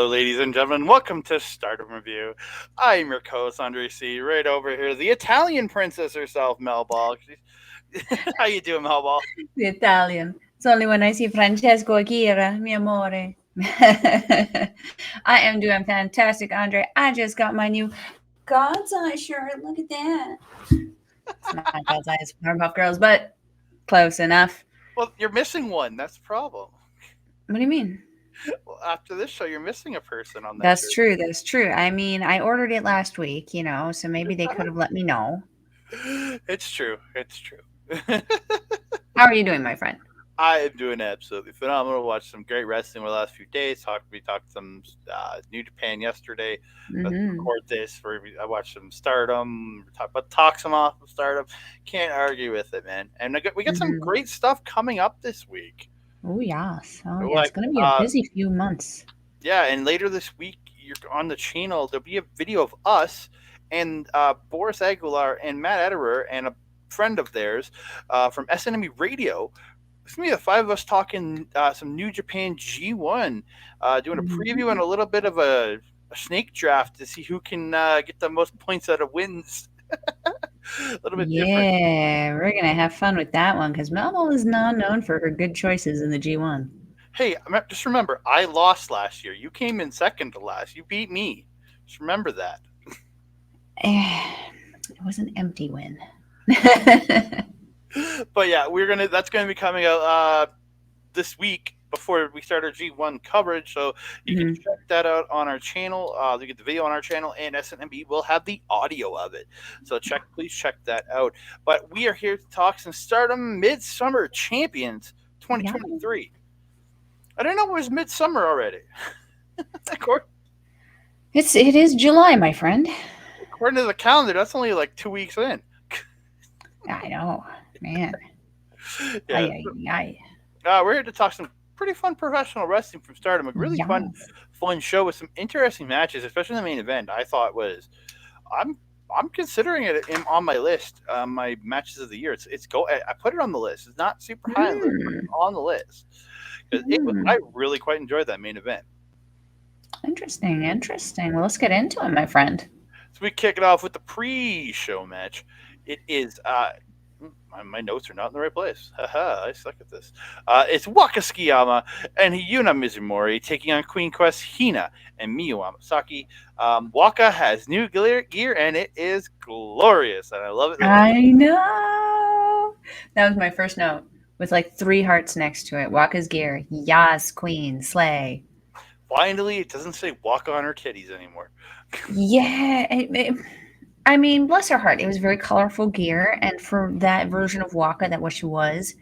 Hello, ladies and gentlemen. Welcome to Stardom Review. I'm your co-host, Andre C. Right over here, the Italian princess herself, Melball. How you doing, Melball? The Italian. It's only when I see Francesco Akira, mi amore. I am doing fantastic, Andre. I just got my new God's Eye shirt. Look at that. It's not God's Eye, it's Powerpuff Girls, but close enough. Well, you're missing one. That's the problem. What do you mean? Well, after this show, you're missing a person on that That's shirt. true. That's true. I mean, I ordered it last week, so maybe they could have let me know. It's true. It's true. How are you doing, my friend? I am doing absolutely phenomenal. Watched some great wrestling over the last few days. We talked some New Japan yesterday. Let's Mm-hmm. record this. I watched some Stardom. Talk some off of Stardom. Can't argue with it, man. And we got some Mm-hmm. great stuff coming up this week. Oh, yes. Oh, yeah. It's Like going to be a busy few months. yeah, and later this week you're on the channel. There'll be a video of us and Boris Aguilar and Matt Ederer and a friend of theirs from SNME Radio. It's gonna be the five of us talking some New Japan G1, doing a preview and a little bit of a snake draft to see who can get the most points out of wins. A little bit different. Yeah, we're gonna have fun with that one because Melville is not known for her good choices in the G1. Hey, just remember, I lost last year. You came in second to last. You beat me. Just remember that. It was an empty win. But yeah, that's gonna be coming out this week before we start our G1 coverage. So you can check that out on our channel. You get the video on our channel, and SNMB will have the audio of it. So please check that out. But we are here to talk some Stardom MidSummer Champions 2023. I didn't know it was midsummer already. It is July, my friend. According to the calendar, that's only like 2 weeks in. I know, man. Yeah. We're here to talk some pretty fun professional wrestling from Stardom. A really fun show with some interesting matches, especially the main event. I thought I'm considering it on my list, my matches of the year. I put it on the list. It's not super high on the list, but it's on the list. I really quite enjoyed that main event. Interesting. Well, let's get into it, my friend. So we kick it off with the pre-show match. It is my notes are not in the right place. Haha, I suck at this. It's Waka Tsukiyama and Yuna Mizumori taking on Queen Quest Hina and Miyu Amasaki. Waka has new gear and it is glorious, and I love it. I know. That was my first note with like 3 hearts next to it. Waka's gear. Yas, queen, slay. Finally, it doesn't say Waka on her titties anymore. Yeah, I mean, bless her heart. It was very colorful gear, and for that version of Waka, that what she was,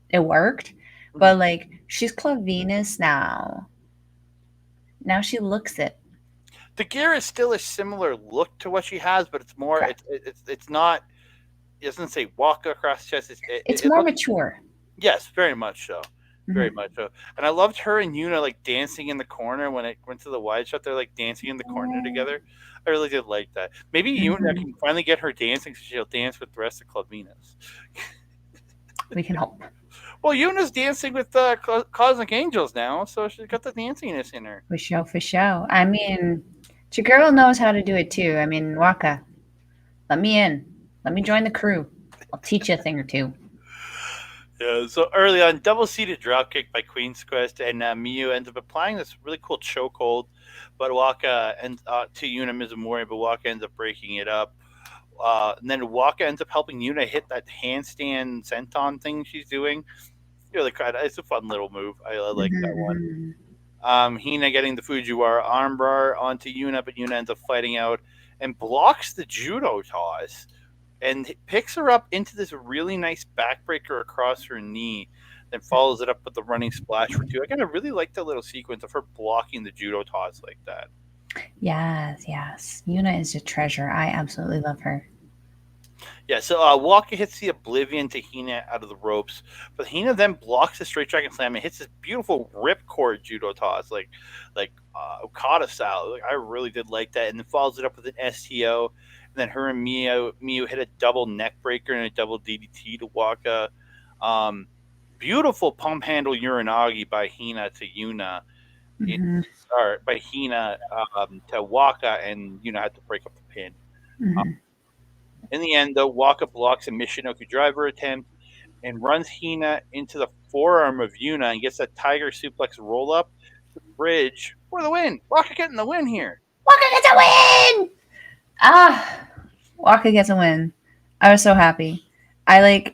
it worked. But like, she's Club Venus now. Now she looks it. The gear is still a similar look to what she has, but it's more. It's not. It doesn't say Waka across the chest. It's more mature. Yes, very much so. Very much so. And I loved her and Yuna like dancing in the corner when it went to the wide shot. They're like dancing in the corner together. I really did like that. Maybe Yuna can finally get her dancing so she'll dance with the rest of Club Venus. We can hope. Well, Yuna's dancing with Cosmic Angels now, so she's got the danciness in her. For show. I mean, your girl knows how to do it too. I mean, Waka, let me in. Let me join the crew. I'll teach you a thing or two. Yeah, so early on, double-seated dropkick by Queen's Quest, and Miyu ends up applying this really cool chokehold, but Waka ends to Yuna Mizumori, but Waka ends up breaking it up. And then Waka ends up helping Yuna hit that handstand senton thing she's doing. Really, it's a fun little move. I like that one. Hina getting the Fujiwara armbar onto Yuna, but Yuna ends up fighting out and blocks the judo toss. And picks her up into this really nice backbreaker across her knee, then follows it up with the running splash for 2. I really like that little sequence of her blocking the judo toss like that. Yes. Yuna is a treasure. I absolutely love her. Yeah, so Waka hits the Oblivion to Hina out of the ropes, but Hina then blocks the straight dragon slam and hits this beautiful ripcord judo toss, like Okada style. I really did like that, and then follows it up with an STO. And then her and Miyu hit a double neck breaker and a double DDT to Waka. Beautiful pump handle Uranagi by Hina to Yuna. in Mhm. start by Hina to Waka, and had to break up the pin. Uh, Mhm. in the end, though, Waka blocks a Michinoku driver attempt and runs Hina into the forearm of Yuna and gets that tiger suplex roll up to the bridge for the win. Waka getting the win here. Walker gets a win! Ah, Walker gets a win. I was so happy. I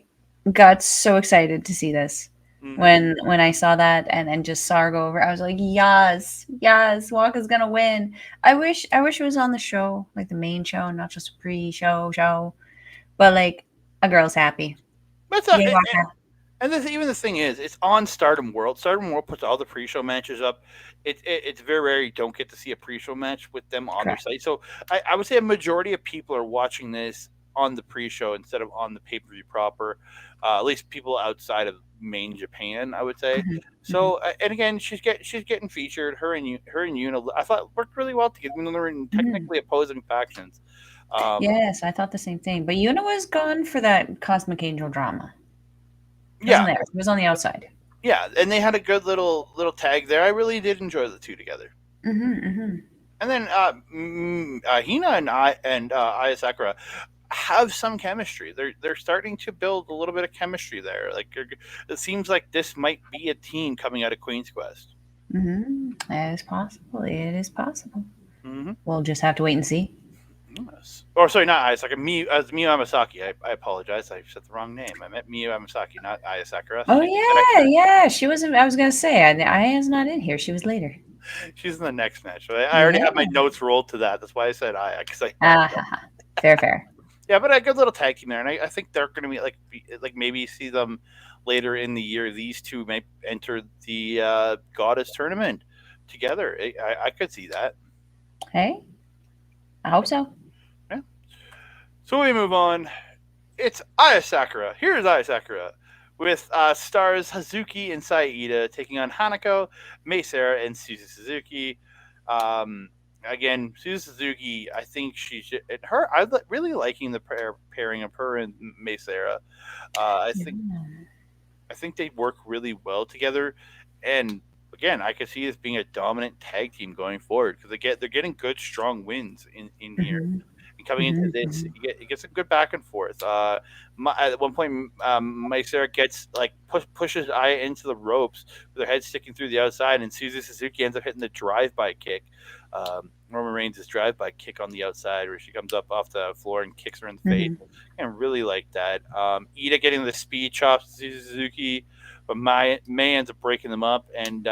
got so excited to see this Mm-hmm. when I saw that and just saw her go over. I was like, yes, yes, Walker's gonna win. I wish it was on the show, like the main show, not just a pre-show. But a girl's happy. That's Yay, Walker. and even the thing is, it's on Stardom World. Stardom World puts all the pre-show matches up. It's very rare you don't get to see a pre-show match with them on their Correct. site. So I would say a majority of people are watching this on the pre-show instead of on the pay-per-view proper. At least people outside of main Japan, I would say. Hmm. Hmm. So and again, she's getting featured. Her and Yuna, I thought worked really well together. Even though they're in Hmm. technically opposing factions. Um, Yes, I thought the same thing. But Yuna was gone for that Cosmic Angel drama. She yeah, wasn't there. She was on the outside. yeah, and they had a good little tag there. I really did enjoy the two together. Hmm. Hmm. And then Hina and Aya Sakura have some chemistry. They're starting to build a little bit of chemistry there. It seems like this might be a team coming out of Queen's Quest. Hmm. It is possible. It is possible. Mm-hmm. We'll just have to wait and see. Yes. Or sorry, not Aya Sakura. Miyu Amasaki. I apologize. I said the wrong name. I meant Miyu Amasaki, not Aya Sakura. Oh She's the next yeah, match. yeah. She was. I was gonna say, Aya's not in here. She was later. She's in the next match. I already Yeah. have my notes rolled to that. That's why I said Aya, because I know. Ah, ha, ha. Fair, fair. Yeah, but a good little tag team there, and I think they're going to be like maybe see them later in the year. These two may enter the Goddess tournament together. I could see that. Hey, I hope so. Yeah. So we move on. It's Aya Sakura. Here's Aya Sakura with stars Hazuki and Saida taking on Hanako, Mei Sarah, and Suzu Suzuki. Um, Again, Suzu Suzuki, I think she's her. Really liking the pairing of her and Mei Sarah. Uh, I Yeah. think I think they work really well together, and again, I could see this being a dominant tag team going forward because they're getting good, strong wins in here. Hmm. And coming into Hmm. this, Hmm. it gets a good back and forth. At one point, Mike Sarah gets pushes Aya into the ropes with her head sticking through the outside, and Suzu Suzuki ends up hitting the drive-by kick. Roman Reigns' drive-by kick on the outside, where she comes up off the floor and kicks her in the face. Hmm. And really like that. Ida getting the speed chops to Suzuki, but May ends up breaking them up, and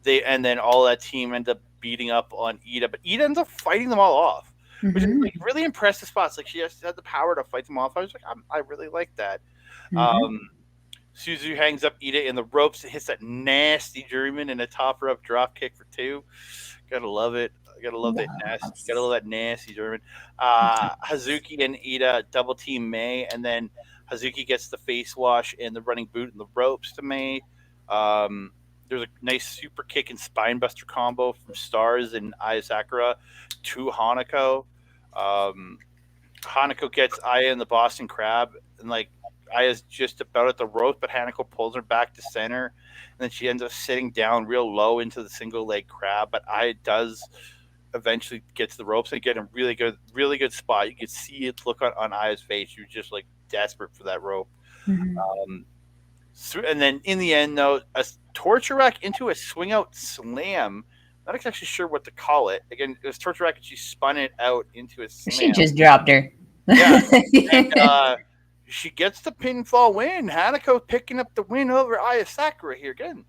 then all that team ends up beating up on Ida, but Ida ends up fighting them all off, which is Hmm. like really impressive spots. Like she just had the power to fight them off. I was like, I really like that. Hmm. Um, Suzu hangs up Ida in the ropes and hits that nasty German and a top rope drop kick for two. Gotta love it. Gotta love that nasty. Gotta Yes. love that nasty German. Hazuki and Ida double team May, and then Hazuki gets the face wash and the running boot and the ropes to May. Um, there's a nice super kick and spine buster combo from Stars and Aya Sakura to Hanako. Um, Hanako gets Aya in the Boston Crab, and Aya's just about at the rope, but Hanako pulls her back to center, and then she ends up sitting down real low into the single leg crab. But Aya does eventually get to the ropes and get a really good spot. You could see it look on Aya's face. She was just like desperate for that rope. Hmm. Um, and then in the end, though, a torture rack into a swing out slam. Not exactly sure what to call it. Again, it was torture rack, and she spun it out into a She slam. just dropped her. Yeah, and she gets the pinfall win. Hanako picking up the win over Aya Sakura here again.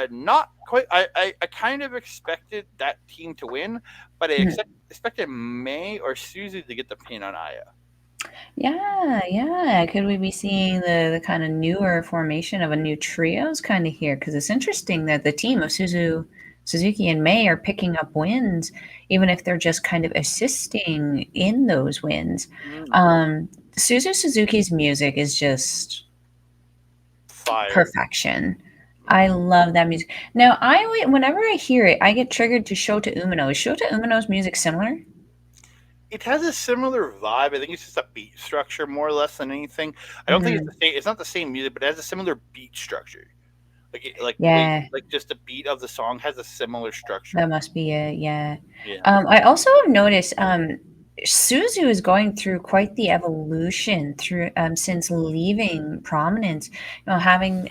Not quite. I kind of expected that team to win, but expected May or Suzu to get the pin on Aya. Yeah, yeah. Could we be seeing the kind of newer formation of a new trios kind of here? Because it's interesting that the team of Suzuki and May are picking up wins, even if they're just kind of assisting in those wins. Mm, Suzuki's music is just fire. perfection. I love that music. Now, whenever I hear it, I get triggered to Shota Umino. Is Shota Umino's music similar? It has a similar vibe. I think it's just a beat structure more or less than anything. I don't think it's Hmm. the same. It's not the same music, but it has a similar beat structure. like the way Yeah, like just the beat of the song has a similar structure. that must be it. Yeah. Yeah. I also have noticed Suzu is going through quite the evolution through since leaving prominence. You know, having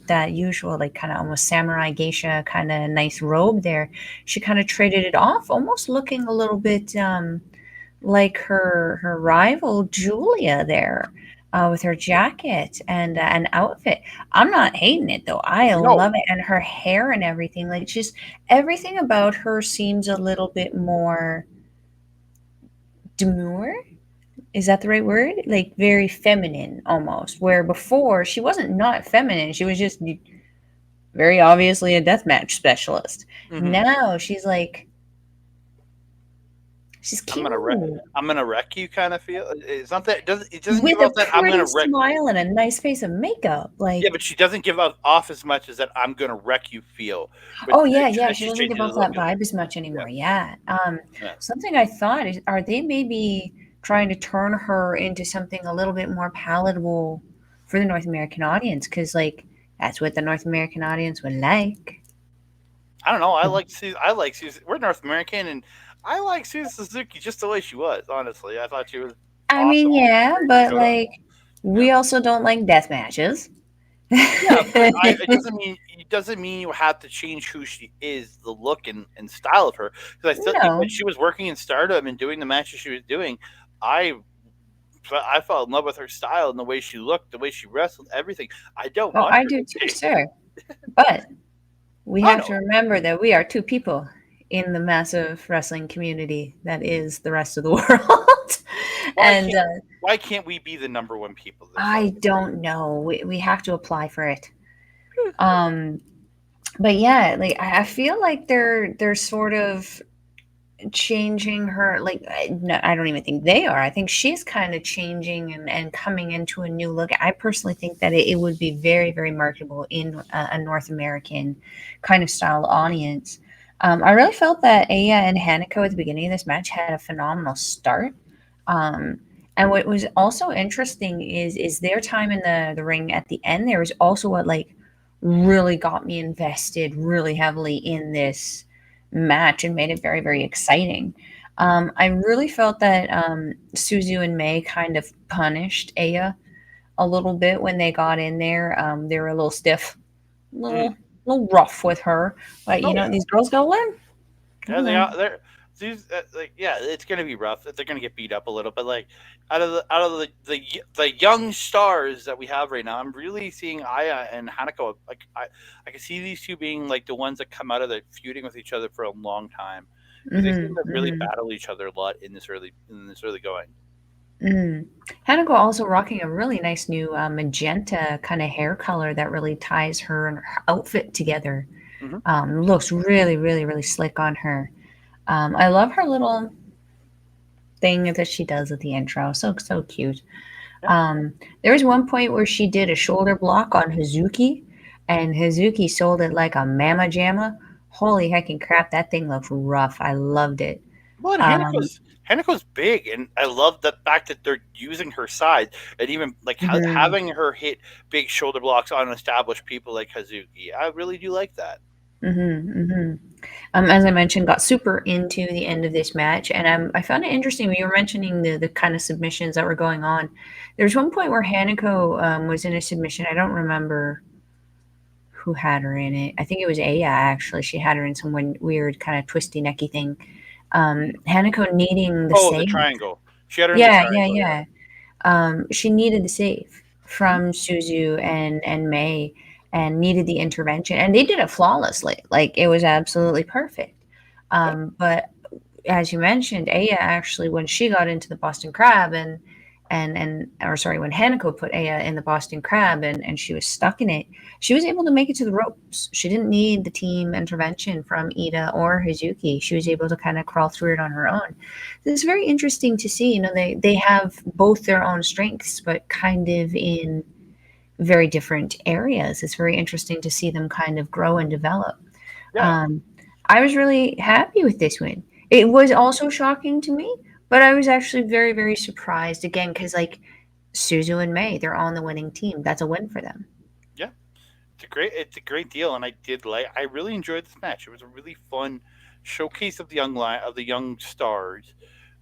that usual like kind of almost samurai geisha kind of nice robe there. She kind of traded it off, almost looking a little bit like her rival Julia there. With her jacket and outfit, I'm not hating it though. I love No. it, and her hair and everything. Like just everything about her seems a little bit more demure. Is that the right word? Like very feminine almost. Where before she wasn't not feminine. She was just very obviously a deathmatch specialist. Hmm. Now she's like she's I'm cute gonna wreck. I'm gonna wreck you kind of feel. It's not that it doesn't give with a off that I'm pretty gonna wreck. smile and a nice face of makeup. Yeah, Like, but she doesn't give off as much as that I'm gonna wreck you feel. But oh yeah, yeah, she she's doesn't give changing the off look that of it. vibe as much Yeah, anymore. Yeah. yeah. Something I thought is, are they maybe trying to turn her into something a little bit more palatable for the North American audience? Because like that's what the North American audience would like. I don't know. I like Susan. I like Susan. We're North American, and I like Susan Suzuki just the way she was. Honestly, I thought she was I awesome mean, when yeah, she but showed up. like Yeah, we also don't like death matches. yeah, but it doesn't mean you have to change who she is, the look and style of her. Because I still when No. she was working in Stardom and doing the matches she was doing, I I fell in love with her style and the way she looked, the way she wrestled, everything. I don't Oh, want I her do to too, change. sir. But we I have to know. remember that we are two people in the massive wrestling community that is the rest of the world. Why and can't why can't we be the number one people this I summer? don't know. We have to apply for it. Um, but yeah, like I feel like they're sort of changing her. Like no, I don't even think they are. I think she's kind of changing and coming into a new look. I personally think that it would be very very marketable in a North American kind of style audience. I really felt that Aya and Hanako at the beginning of this match had a phenomenal start. Um, and what was also interesting is their time in the ring at the end. There was also what like really got me invested really heavily in this match and made it very very exciting. I really felt that Suzu and May kind of punished Aya a little bit when they got in there. They were a little stiff, a Mm. little rough with her. But Oh yeah. these girls got to learn. Yeah, Gotta they learn. are. They're these like yeah, it's gonna be rough. They're gonna get beat up a little, but like out of the young stars that we have right now, I'm really seeing Aya and Hanako. Like I can see these two being like the ones that come out of the feuding with each other for a long time because they seem Hmm. to really Hmm. battle each other a lot in this early going. Mm. Hanako also rocking a really nice new magenta kind of hair color that really ties her and her outfit together. Hmm. Looks really, really, really slick on her. I love her little thing that she does at the intro. So, so cute. Yeah. Um, there was one point where she did a shoulder block on Hazuki, and Hazuki sold it like a mama jamma. Holy heckin' crap, that thing looked rough. I loved it. Well, and Um, Hanako's big, and I love the fact that they're using her size and even like mhm. having her hit big shoulder blocks on established people like Hazuki. I really do like that. Mm-hmm, mm-hmm. As I mentioned, got super into the end of this match, and I found it interesting when you were mentioning the kind of submissions that were going on. There's one point where Hanako was in a submission. I don't remember who had her in it. I think it was Aya actually. She had her in some weird kind of twisty necky thing. Hanako needing the Oh, the save. triangle. She had her in the Yeah, yeah, triangle. Yeah. yeah. She needed the save from Suzu and May and needed the intervention, and they did it flawlessly. Like it was absolutely perfect. Yeah. But as you mentioned, Aya actually when she got into the Boston Crab and or sorry, when Hanako put Aya in the Boston Crab and she was stuck in it, she was able to make it to the ropes. She didn't need the team intervention from Ida or Hazuki. She was able to kind of crawl through it on her own. It's very interesting to see. They have both their own strengths, but kind of in very different areas. It's very interesting to see them kind of grow and develop. Yeah. Um, I was really happy with this win. It was also shocking to me, but I was actually very, very surprised again because like Suzu and May, they're on the winning team. That's a win for them. Yeah. it's a great deal, and I really enjoyed this match. It was a really fun showcase of the of the young stars.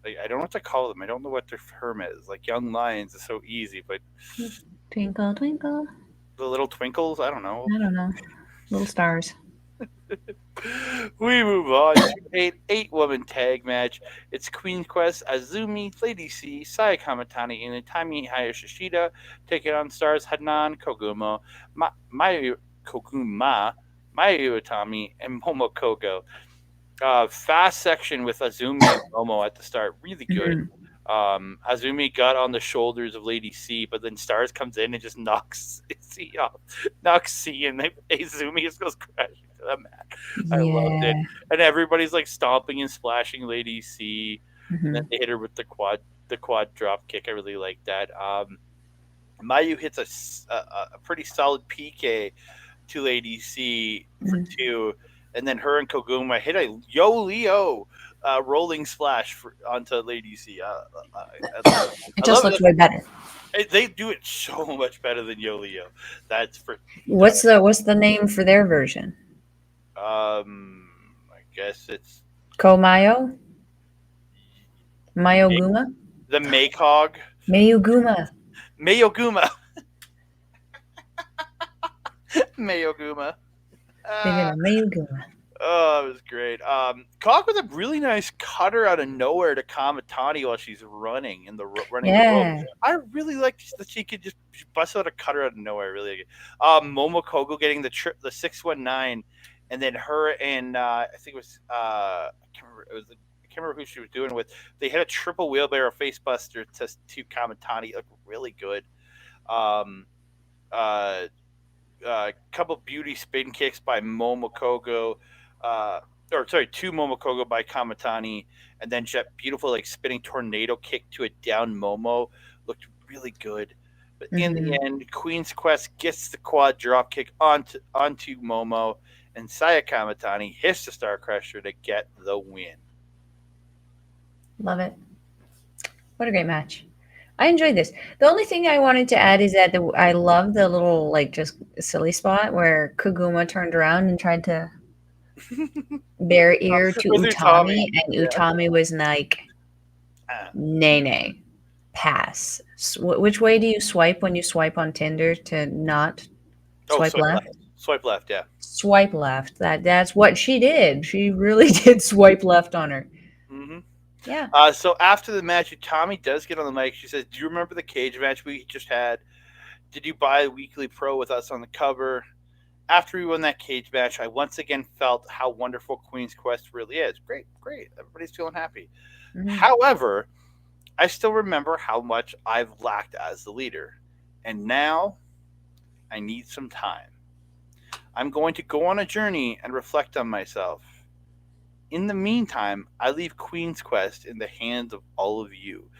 Like, I don't know what to call them. I don't know what their term is. Like young lions is so easy, but Twinkle, twinkle. the little twinkles. I don't know. I don't know. Little stars. We move on to eight woman tag match. It's Queen Quest, Azumi, Lady C, Saya Kamatani, and Itami Hayashishida taking on stars Hanan Kogumo, Mayu Koguma, Mayu Itami, and Momo Kogo. Fast section with Azumi and Momo at the start, really good. Mhm. Azumi got on the shoulders of Lady C, but then Stars comes in and just knocks C off, knocks C, and Azumi just goes crashing to the mat. I loved it, Yeah. and everybody's like stomping and splashing Lady C, and then Mhm. they hit her with the quad drop kick. I really like that. Mayu hits a pretty solid PK to Lady C for Mhm. two, and then her and Koguma hit a Yo Leo rolling splash onto Lady C. It I just love looks it. way better. They do it so much better than Yo Leo. That's for What's the name for their version? I guess it's Komayo? Mayoguma? the Maycog. Mayoguma. Mayoguma. Mayoguma. They did Uh, a Mayoguma. Oh, it was great. Cock with a really nice cutter out of nowhere to Kamatani while she's running in running the rope. Yeah. I really like that she could just bust out a cutter out of nowhere. Really, like Momokogo getting the 619, and then her and I think it was I can't remember, I can't remember who she was doing it with. They hit a triple wheelbarrow facebuster to Kamatani. It looked really good. Um, uh, couple beauty spin kicks by Momokogo, uh, or sorry, two Momokogo by Kamatani, and then that beautiful like spinning tornado kick to a down Momo looked really good. But in the Mhm. end, Queen's Quest gets the quad drop kick onto Momo, and Saya Kamatani hits the Star Crusher to get the win. Love it. What a great match. I enjoyed this. The only thing I wanted to add is that I love the little like just silly spot where Kuguma turned around and tried to bare ear to With Utami, Utami, and yeah. Utami was like, Uh, nay, nay, pass. Which way do you swipe when you swipe on Tinder to not oh, swipe left? swipe left, yeah. Swipe left. That's what she did. She really did swipe left on her. hmm Yeah. So after the match, Tommy does get on the mic. She says, "Do you remember the cage match we just had? Did you buy a Weekly Pro with us on the cover?" After we won that cage match, I once again felt how wonderful Queen's Quest really is. Great, great. Everybody's feeling happy. Mhm. However, I still remember how much I've lacked as the leader. And now I need some time. I'm going to go on a journey and reflect on myself. In the meantime, I leave Queen's Quest in the hands of all of you,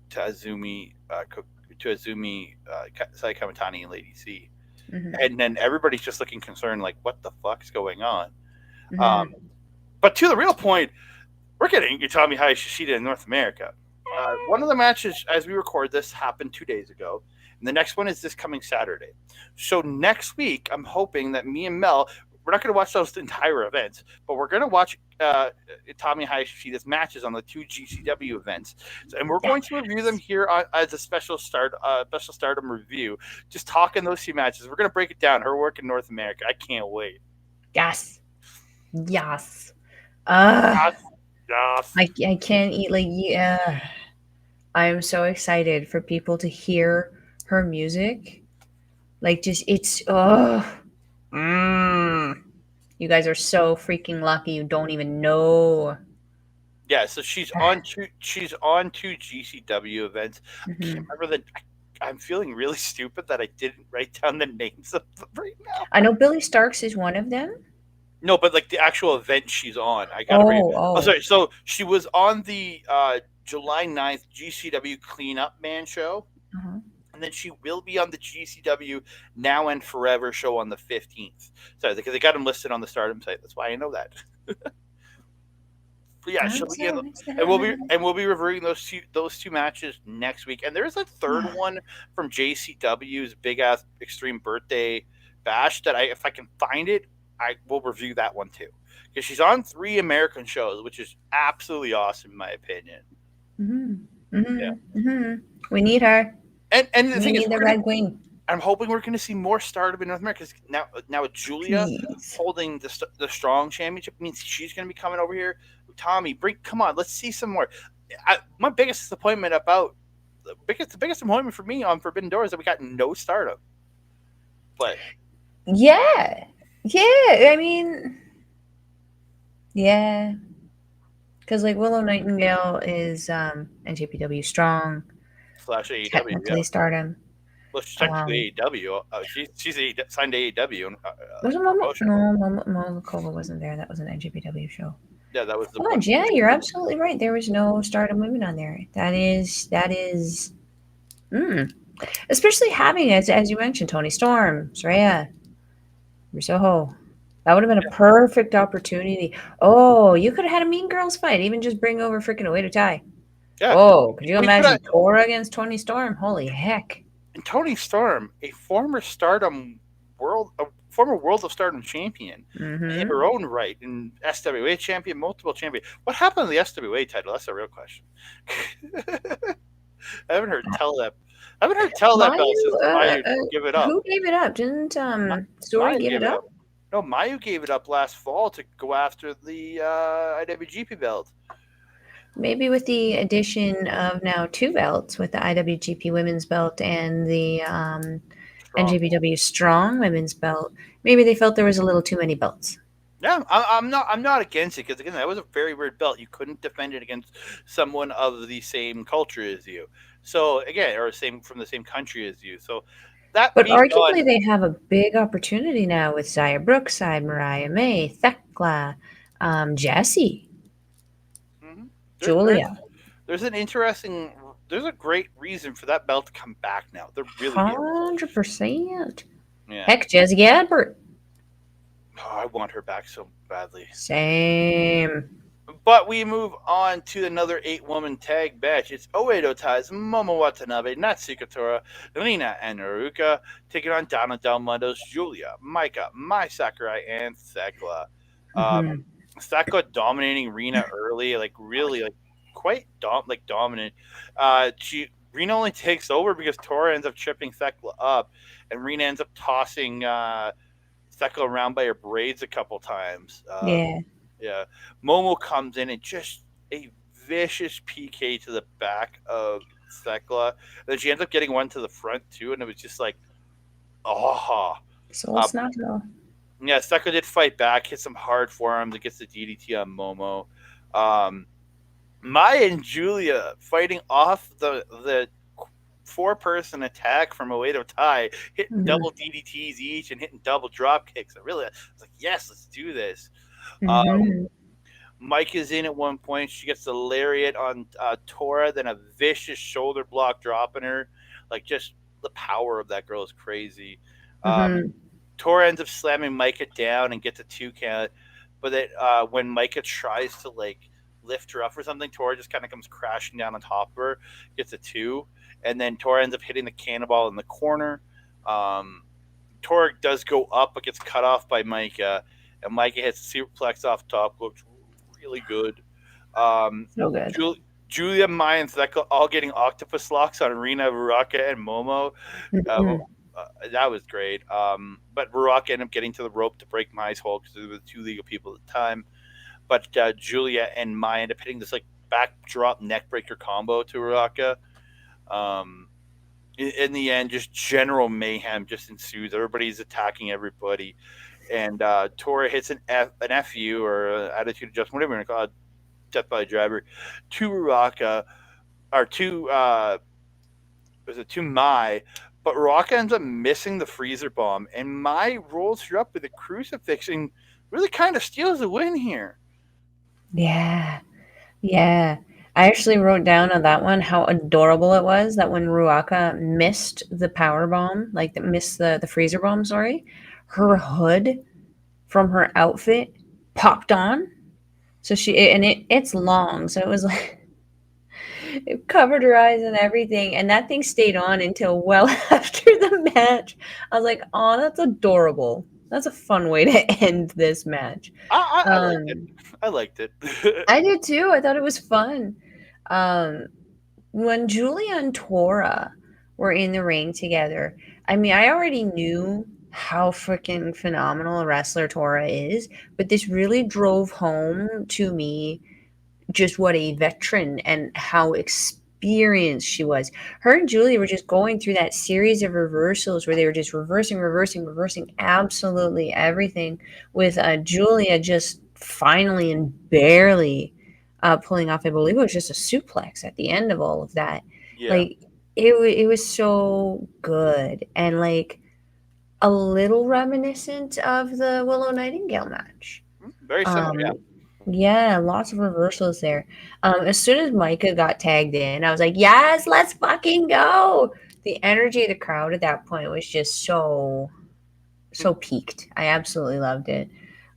to Azumi, Sai Kamatani, and Lady C. Mhm. And then everybody's just looking concerned, like, what the fuck's going on? Um, Mhm. but to the real point, we're getting Utami Hayashishida in North America. One of the matches, as we record this, happened 2 days ago, and the next one is this coming Saturday. So next week, I'm hoping that me and Mel, we're not going to watch those entire events, but we're going to watch Utami Hayashishida's matches on the two GCW events, and we're going to review them Yes. here as a special Stardom review. Just talking those two matches, we're going to break it down. Her work in North America, I can't wait. Yes. Yes. Uh, Yes, yes. I can't eat like yeah. I'm so excited for people to hear her music. Like just it's mm, you guys are so freaking lucky. You don't even know. Yeah, so she's on two GCW events. I can't Mhm. remember the. I'm feeling really stupid that I didn't write down the names of them right now. I know Billy Starks is one of them. No, but like the actual event she's on, I got it right. Oh, Oh, oh. sorry. So she was on the July 9th GCW Cleanup Man show, Uh-huh. and then she will be on the GCW Now and Forever show on the 15th. So because they got them listed on the Stardom site, that's why I know that. But yeah, I'm she'll be in, so and excited. we'll be reviewing those two matches next week. And there's a third one from JCW's big ass extreme birthday Bash that if I can find it, I will review that one too. Because she's on 3 American shows, which is absolutely awesome in my opinion. Mm-hmm. Yeah. Mm-hmm. Mm-hmm. We need her. And the We thing is, need the Red Queen. I'm hoping we're gonna see more Stardom in North America. 'Cause now with Julia Please. holding the Strong Championship means she's gonna be coming over here. Tommy, come on, let's see some more. My biggest disappointment about the biggest disappointment for me on Forbidden Door is that we got no Stardom. But Yeah. Yeah. I mean, yeah. Because like Willow Nightingale is NJPW strong, slash AEW, yeah. technically Stardom. Well, she's technically Um, AEW. She's signed to AEW was it Momo? promotion. No, Momokova wasn't there. That was an NJPW show. Yeah, that was the Fudge, yeah, you're absolutely right. There was no Stardom women on there. That is, mm. Especially having as you mentioned, Tony Storm, Soraya, Risoho. That would have been a perfect opportunity. Oh, you could have had a Mean Girls fight. Even just bring over freaking Oedo Tai. yeah. Oh, could you We could imagine have Tora against Tony Storm? Holy heck! and Tony Storm, a former World of Stardom champion in Mm-hmm. her own right, and SWA champion, multiple champion. What happened to the SWA title? That's a real question. I haven't heard tell that. I haven't heard tell that belt since Mayu give it up. Who gave it up? Didn't Story Mayu give gave it it up? up. No, Mayu gave it up last fall to go after the IWGP belt. Maybe with the addition of now two belts, with the IWGP Women's Belt and the Strong. NJPW Strong Women's Belt, maybe they felt there was a little too many belts. Yeah, I'm not. I'm not against it because again, that was a very weird belt. You couldn't defend it against someone of the same culture as you. So again, or same from the same country as you. So that But being arguably, done, they have a big opportunity now with Zaya Brookside, Mariah May, Thekla, Jessie, mhm, there, there's Julia. there's an interesting. There's a great reason for that belt to come back now. There really is. 100%. Yeah. Heck, Jessie Gadbert. Oh, I want her back so badly. Same. But we move on to another 8-woman tag match. It's Oedo Tai's Momo Watanabe, Natsuko Tora, Lina, and Naruka taking on Donna Del Mondo's Julia, Maika, Mai Sakurai, and Thekla. Mm-hmm. Thekla dominating Rina early, like really, like quite dominant. Rina only takes over because Tora ends up tripping Thekla up, and Rina ends up tossing Thekla around by her braids a couple times. Yeah. Yeah, Momo comes in and just a vicious PK to the back of Thekla. And then she ends up getting one to the front too, and it was just like, oh. Soul Snatcher. Yeah, Thekla did fight back, hit some hard forearms, and gets the DDT on Momo. Um, Maya and Julia fighting off the 4-person attack from Oedo Tai, hitting Mm-hmm. double DDTs each and hitting double drop kicks. I was like, yes, let's do this. Mm-hmm. Mike is in at one point. She gets the lariat on Tora, then a vicious shoulder block dropping her. Like, just the power of that girl is crazy. Mm-hmm. Tora ends up slamming Micah down and gets a 2 count. But when Micah tries to, like, lift her up or something, Tora just kind of comes crashing down on top of her, gets a 2. And then Tora ends up hitting the cannonball in the corner. Tora does go up, but gets cut off by Micah. And Micah hits a superplex off top, looks really good. So good. Julia, Maya, and Thekla all getting octopus locks on Rina, Ruaka, and Momo. Mm-hmm. That was great. But Ruaka ended up getting to the rope to break Maya's hold because there were 2 legal people at the time. But Julia and Maya ended up hitting this like backdrop neckbreaker combo to Ruaka. In the end, just general mayhem just ensues. Everybody's attacking everybody. And Tora hits an FU or attitude adjustment, whatever you want to call it, death by driver, to Ruaka, or to Mai, but Ruaka ends up missing the freezer bomb, and Mai rolls her up with a crucifix and really kind of steals the win here. Yeah. Yeah. I actually wrote down on that one how adorable it was that when Ruaka missed the power bomb, like missed the freezer bomb, sorry, her hood from her outfit popped on. So it's long. So it was like It covered her eyes and everything, and that thing stayed on until well after the match. I was like, "Oh, that's adorable. That's a fun way to end this match." I liked it. Um, I liked it. I did too. I thought it was fun. Um, when Julia and Tora were in the ring together, I mean, I already knew how freaking phenomenal a wrestler Tora is, but this really drove home to me just what a veteran and how experienced she was. Her and Julia were just going through that series of reversals where they were just reversing absolutely everything. With Julia just finally and barely pulling off, I believe it was just a suplex at the end of all of that. Yeah, Like it was so good and like a little reminiscent of the Willow Nightingale match. very similar. Um, Yeah. yeah, lots of reversals there. As soon as Micah got tagged in, I was like, yes, let's fucking go. The energy of the crowd at that point was just so peaked. I absolutely loved it.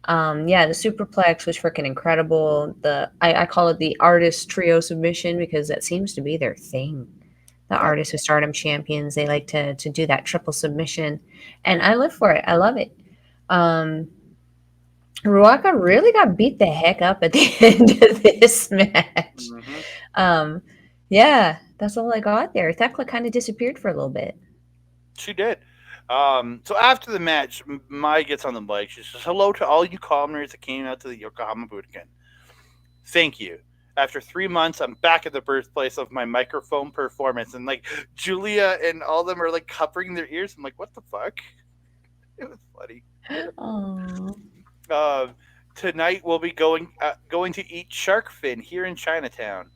Yeah, the superplex was freaking incredible. I call it the artist trio submission because that seems to be their thing. The Yeah. artists of Stardom champions, they like to do that triple submission, and I live for it. I love it. Um, Ruaka really got beat the heck up at the end of this match. Hmm. Um, yeah, that's all I got there. Thekla kind of disappeared for a little bit. She did. So after the match, Mai gets on the mic. She says, "Hello to all you commoners that came out to the Yokohama Budokan. Thank you. After 3 months, I'm back at the birthplace of my microphone performance." And like Julia and all of them are like covering their ears. I'm like, what the fuck? It was funny. Oh, Um, Tonight we'll be going to eat shark fin here in Chinatown.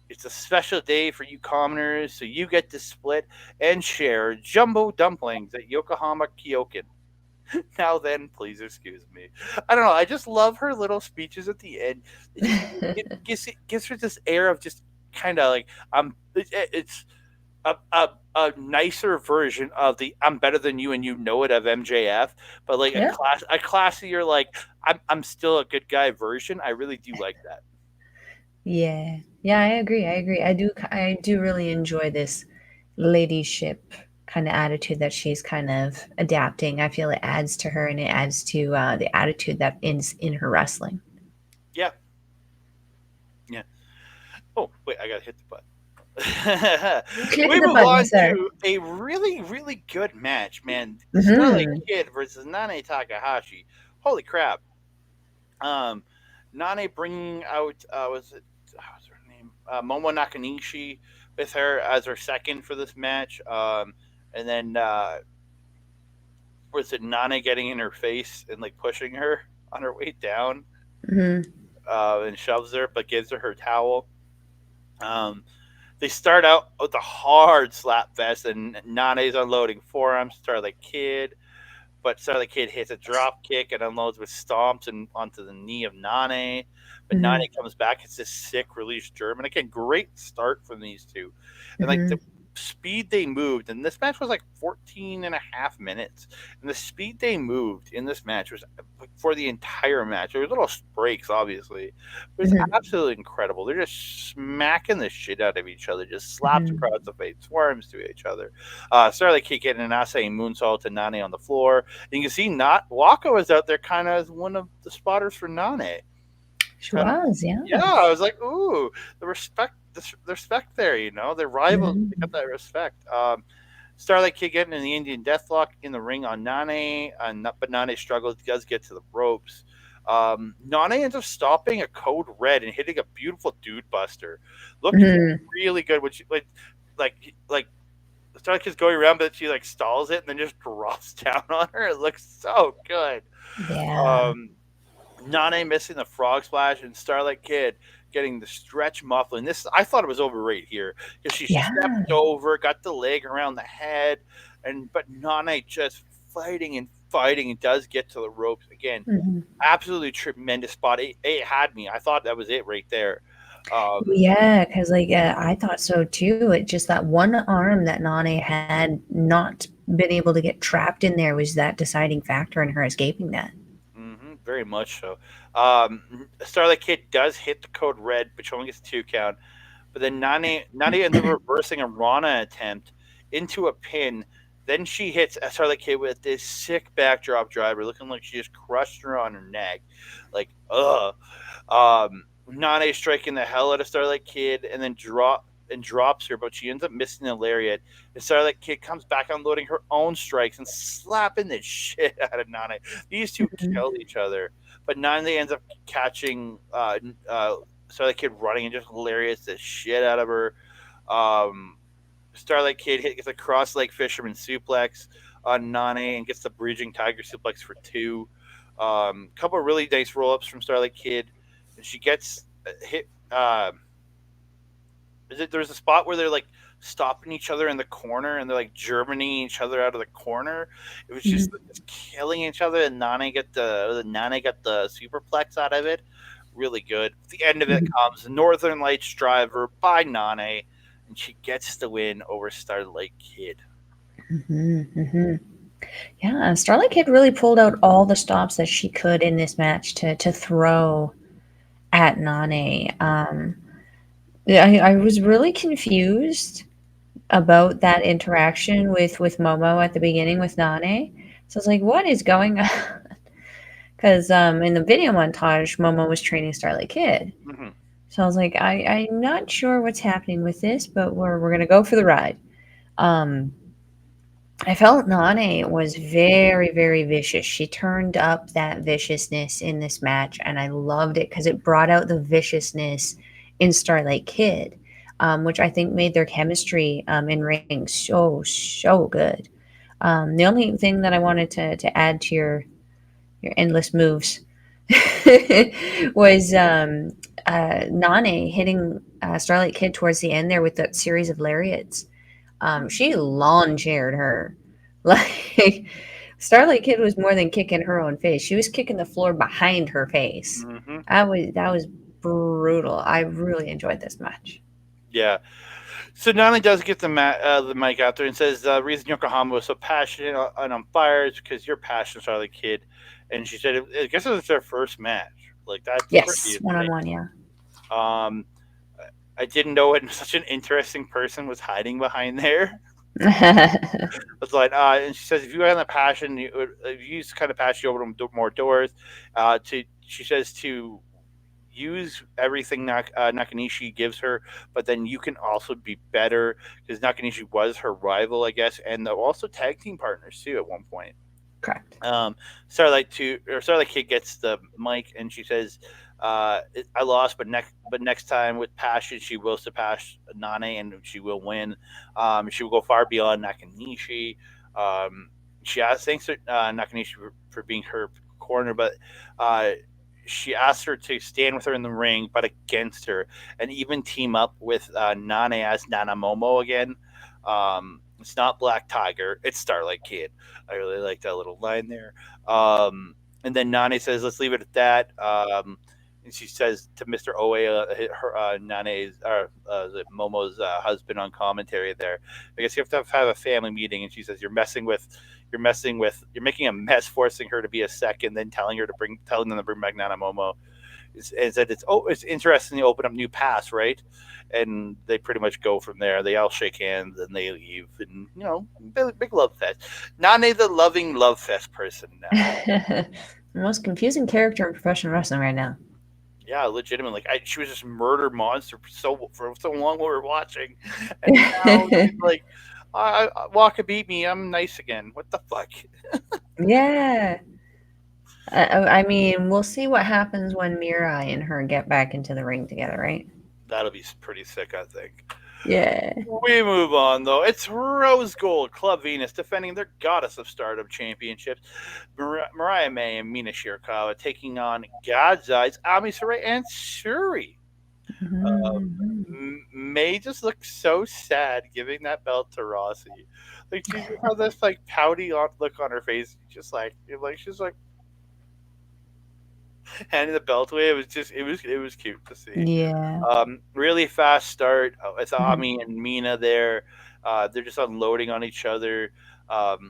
It's a special day for you commoners, so you get to split and share jumbo dumplings at Yokohama Kyoken. Now then, please excuse me. I don't know. I just love her little speeches at the end. It gives her this air of just kind of like it's a nicer version of the "I'm better than you and you know it" of MJF, but like yeah, a classier like I'm still a good guy version. I really do like that. yeah, yeah. I agree. I agree. I do really enjoy this ladyship kind of attitude that she's kind of adapting. I feel it adds to her and it adds to the attitude that is in her wrestling. Yeah, yeah. Oh wait, I gotta hit the button. Click We the move button, on sir. to a really good match, man. Starlight Hmm. Kid versus Nane Takahashi. Holy crap! Um, Nane bringing out was it what's her name? Momo Nakanishi with her as her second for this match. And then was it Nane getting in her face and like pushing her on her way down Hmm. and shoves her, but gives her her towel. Um, they start out with a hard slap fest, and Nane's unloading forearms. Starlight Kid, but Starlight Kid hits a drop kick and unloads with stomps and onto the knee of Nane. But Hmm. Nane comes back. It's this sick release German. Again, great start from these two. And like Hmm. the speed they moved, and this match was like 14 and a half minutes. And the speed they moved in this match was for the entire match. There were little breaks, obviously, but it's Hmm. absolutely incredible. They're just smacking the shit out of each other, just slaps Hmm. across the face, swarms to each other. Starlight Kid getting an Asai moonsault to Nane on the floor. You can see not Waka was out there kind of as one of the spotters for Nane. She Kind of, was, yeah. yeah. I was like, ooh, the respect there. You know, they're rivals. They got Hmm. that respect. Starlight Kid getting in the Indian Deathlock in the ring on Nane, but Nane struggles. Does get to the ropes. Nane ends up stopping a code red and hitting a beautiful dude buster. Looked Hmm. really good. Which like Starlight Kid's going around, but she like stalls it and then just drops down on her. It looks so good. Yeah. Um, Nane missing the frog splash and Starlight Kid getting the stretch muffling. This I thought it was over right here because she Yeah. stepped over, got the leg around the head, but Nane just fighting and does get to the ropes again. Hmm. Absolutely tremendous spot. It had me. I thought that was it right there. Um, Yeah, because like I thought so too. It just that one arm that Nane had not been able to get trapped in there was that deciding factor in her escaping that. very much so. Starlight Kid does hit the code red, which only gets a 2 count. but then Nane ends up reversing a Rana attempt into a pin. Then she hits Starlight Kid with this sick backdrop driver, looking like she just crushed her on her neck. Like, ugh. Nane striking the hell out of Starlight Kid and drops her, but she ends up missing the lariat. And Starlight Kid comes back unloading her own strikes and slapping the shit out of Nane. These two Mhm. kill each other, but Nane ends up catching Starlight Kid running and just lariats the shit out of her. Um, Starlight Kid gets a cross leg fisherman suplex on Nane and gets the bridging tiger suplex for two. Couple of really nice roll ups from Starlight Kid, and she gets hit. There's a spot where they're like stopping each other in the corner and they're like Germany each other out of the corner. It was Mhm. just killing each other, and Nane got the superplex out of it. Really good. At the end of it Mhm. comes Northern Lights Driver by Nane, and she gets the win over Starlight Kid. Mhm. Mhm. Yeah, Starlight Kid really pulled out all the stops that she could in this match to throw at Nane. Yeah, I was really confused about that interaction with Momo at the beginning with Nane. So I was like, what is going on? Because in the video montage, Momo was training Starlight Kid. Hmm. So I was like, I'm not sure what's happening with this, but we're gonna go for the ride. Um, I felt Nane was very, very vicious. She turned up that viciousness in this match, and I loved it because it brought out the viciousness in Starlight Kid, which I think made their chemistry in ring so good. The only thing that I wanted to add to your endless moves was Nane hitting Starlight Kid towards the end there with that series of lariats. She lawn chaired her. Like Starlight Kid was more than kicking her own face. She was kicking the floor behind her face. Hmm. That was brutal. I really enjoyed this match. Yeah. So Nani does get the mic out there and says the reason Yokohama was so passionate and on fire is because you're passionate, Starlight Kid. And she said, I guess it was their first match. Like that's pretty Yes, one on one, insane. yeah. Um, I didn't know what such an interesting person was hiding behind there. It's like, and she says, if you had the passion, if you use kind of passion, you open more doors. She says to use everything Nakanishi gives her, but then you can also be better because Nakanishi was her rival, I guess, and they're also tag team partners too at one point. Correct. Um, Starlight Kid gets the mic and she says, "I lost, but next time with passion, she will surpass Nane and she will win. She will go far beyond Nakanishi." Um, thanks to Nakanishi for being her corner, but uh, she asked her to stand with her in the ring, but against her, and even team up with Nane as Nanamomo again. It's not Black Tiger; it's Starlight Kid. I really like that little line there. Um, and then Nane says, "Let's leave it at that." And she says to Mr. Oe, her Nane's or Momo's husband on commentary there, I guess you have to have a family meeting. And she says, you're making a mess, forcing her to be a second, then telling them to bring back Nana Momo." Is that it's interesting to open up new paths, right? And they pretty much go from there. They all shake hands and they leave, and big love fest. Nane the loving love fest person now. The most confusing character in professional wrestling right now. Yeah, legitimately. Like she was just murder monster for so long we were watching, and now she's like, Waka beat me. I'm nice again. What the fuck? Yeah. I mean, we'll see what happens when Mirai and her get back into the ring together, right? That'll be pretty sick, I think. Yeah. We move on though. It's Rose Gold Club Venus defending their Goddess of Stardom championships. Mariah May and Mina Shirakawa taking on God's Eyes, Ami Sarai, and Shuri. Mhm. May just looks so sad giving that belt to Rossi. Like she just has this like pouty look on her face, just like she's like handing the belt away. It was cute to see. Yeah. Really fast start with Mhm. Ami and Mina there. They're just unloading on each other,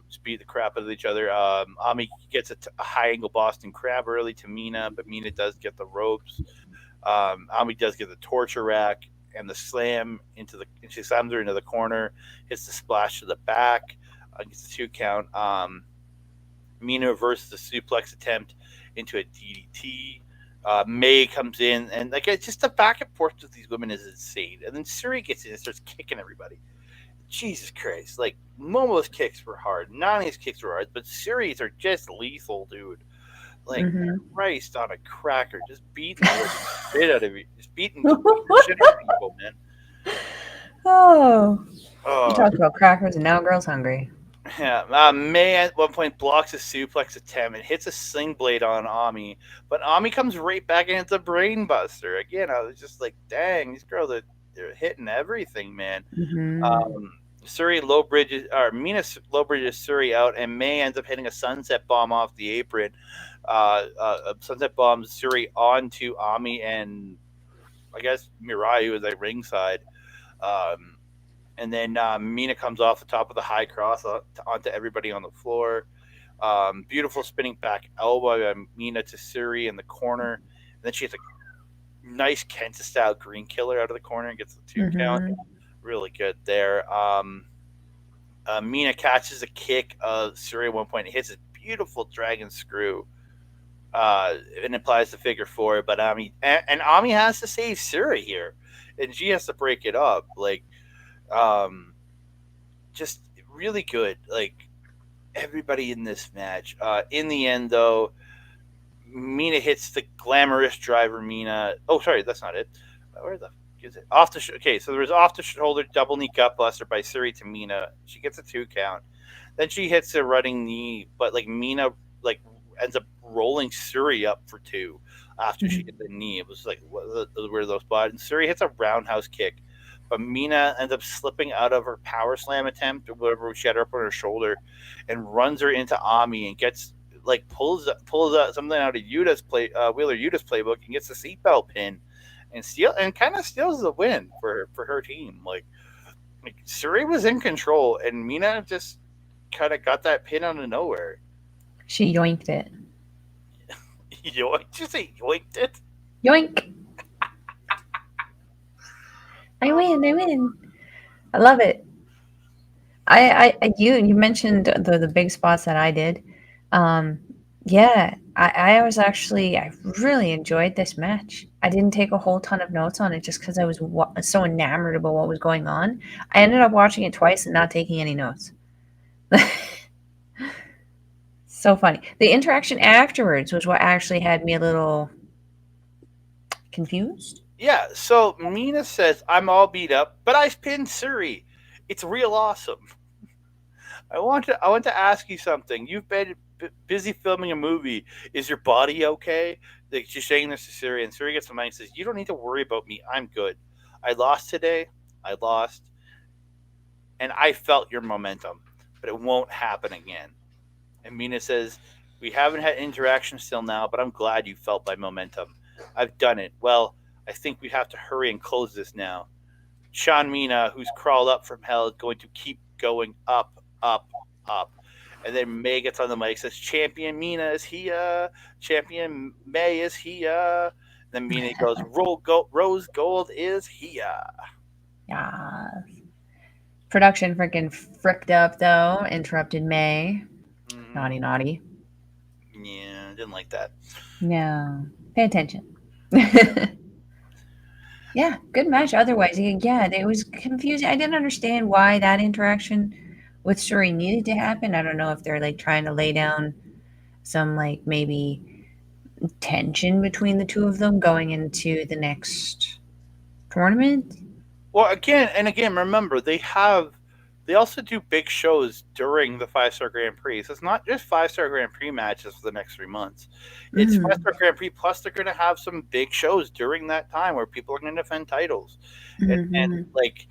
just beat the crap out of each other. Ami gets a high angle Boston Crab early to Mina, but Mina does get the ropes. Ami does get the torture rack, and the slam into the, and she slams her into the corner, hits the splash to the back, gets the 2 count. Mina reverses the suplex attempt into a DDT. May comes in, and like it's just the back and forth with these women is insane. And then Suri gets in and starts kicking everybody. Jesus Christ! Like Momo's kicks were hard, Nani's kicks were hard, but Suri's are just lethal, dude. Like Mm-hmm. Christ on a cracker, just beating the living shit out of you, just beating the shit out of people, man. Oh, you Oh, talked about crackers, and now girl's hungry. yeah, May at one point blocks a suplex attempt and hits a sling blade on Ami, but Ami comes right back and hits a brain buster. Again, I was just like, dang, these girls are they're hitting everything, man. Mm-hmm. Um, Suri low bridges, or Mina low bridges Suri out, and May ends up hitting a sunset bomb off the apron. Sunset bombs Suri onto Ami and I guess Mirai, who was at ringside. Um, and then Mina comes off the top of the high cross onto everybody on the floor. Beautiful spinning back elbow by Mina to Suri in the corner. And then she has a nice Kenta style green killer out of the corner and gets the 2 count. Mm-hmm. Really good there. Mina catches a kick of Suri at one point and hits a beautiful dragon screw. And applies the figure 4, but and Ami has to save Suri here, and she has to break it up. Like, um, just really good. Like everybody in this match. In the end, though, Mina hits the glamorous driver. Mina. Oh, sorry, that's not it. Where the is it? Off the okay, so there was off the shoulder double knee gut buster by Suri to Mina. She gets a 2 count. Then she hits a running knee, but like Mina like ends up rolling Suri up for 2 after she hit the knee. It was like what were those spots? And Suri hits a roundhouse kick, but Mina ends up slipping out of her power slam attempt or whatever she had her up on her shoulder, and runs her into Ami and gets like pulls out something out of Wheeler Yuta's playbook and gets the seatbelt pin and steal and kind of steals the win for her team. Like Suri was in control and Mina just kind of got that pin out of nowhere. She yoinked it. Yoinked? Did you say yoinked it? Yoink! I win! I win! I love it. You mentioned the big spots that I did. Um, yeah, I was actually I really enjoyed this match. I didn't take a whole ton of notes on it just because I was so enamored about what was going on. I ended up watching it twice and not taking any notes. So funny. The interaction afterwards was what actually had me a little confused. Yeah, so Mina says, I'm all beat up, but I pinned Suri. It's real awesome. I want to ask you something. You've been busy filming a movie. Is your body okay? Like she's saying this to Suri, and Suri gets the mic and says, "You don't need to worry about me. I'm good. I lost today. I lost, and I felt your momentum, but it won't happen again." And Mina says, "We haven't had interaction still now, but I'm glad you felt my momentum. I've done it. Well, I think we have to hurry and close this now. Sean Mina, who's crawled up from hell, is going to keep going up, up, up." And then May gets on the mic, says, "Champion Mina is here. Champion May is here." Then Mina goes, Rose Gold is here. Yeah. Production freaking fricked up though. Interrupted May. Mm-hmm. Naughty, naughty. Yeah, didn't like that. No. Pay attention. Yeah, good match. Otherwise, yeah, it was confusing. I didn't understand why that interaction with Shuri needed to happen. I don't know if they're like trying to lay down some like maybe tension between the two of them going into the next tournament. Well, again, remember they also do big shows during the 5 star Grand Prix. So it's not just 5 star Grand Prix matches for the next 3 months. It's Mm, 5 star Grand Prix plus they're going to have some big shows during that time where people are going to defend titles, and mm-hmm. like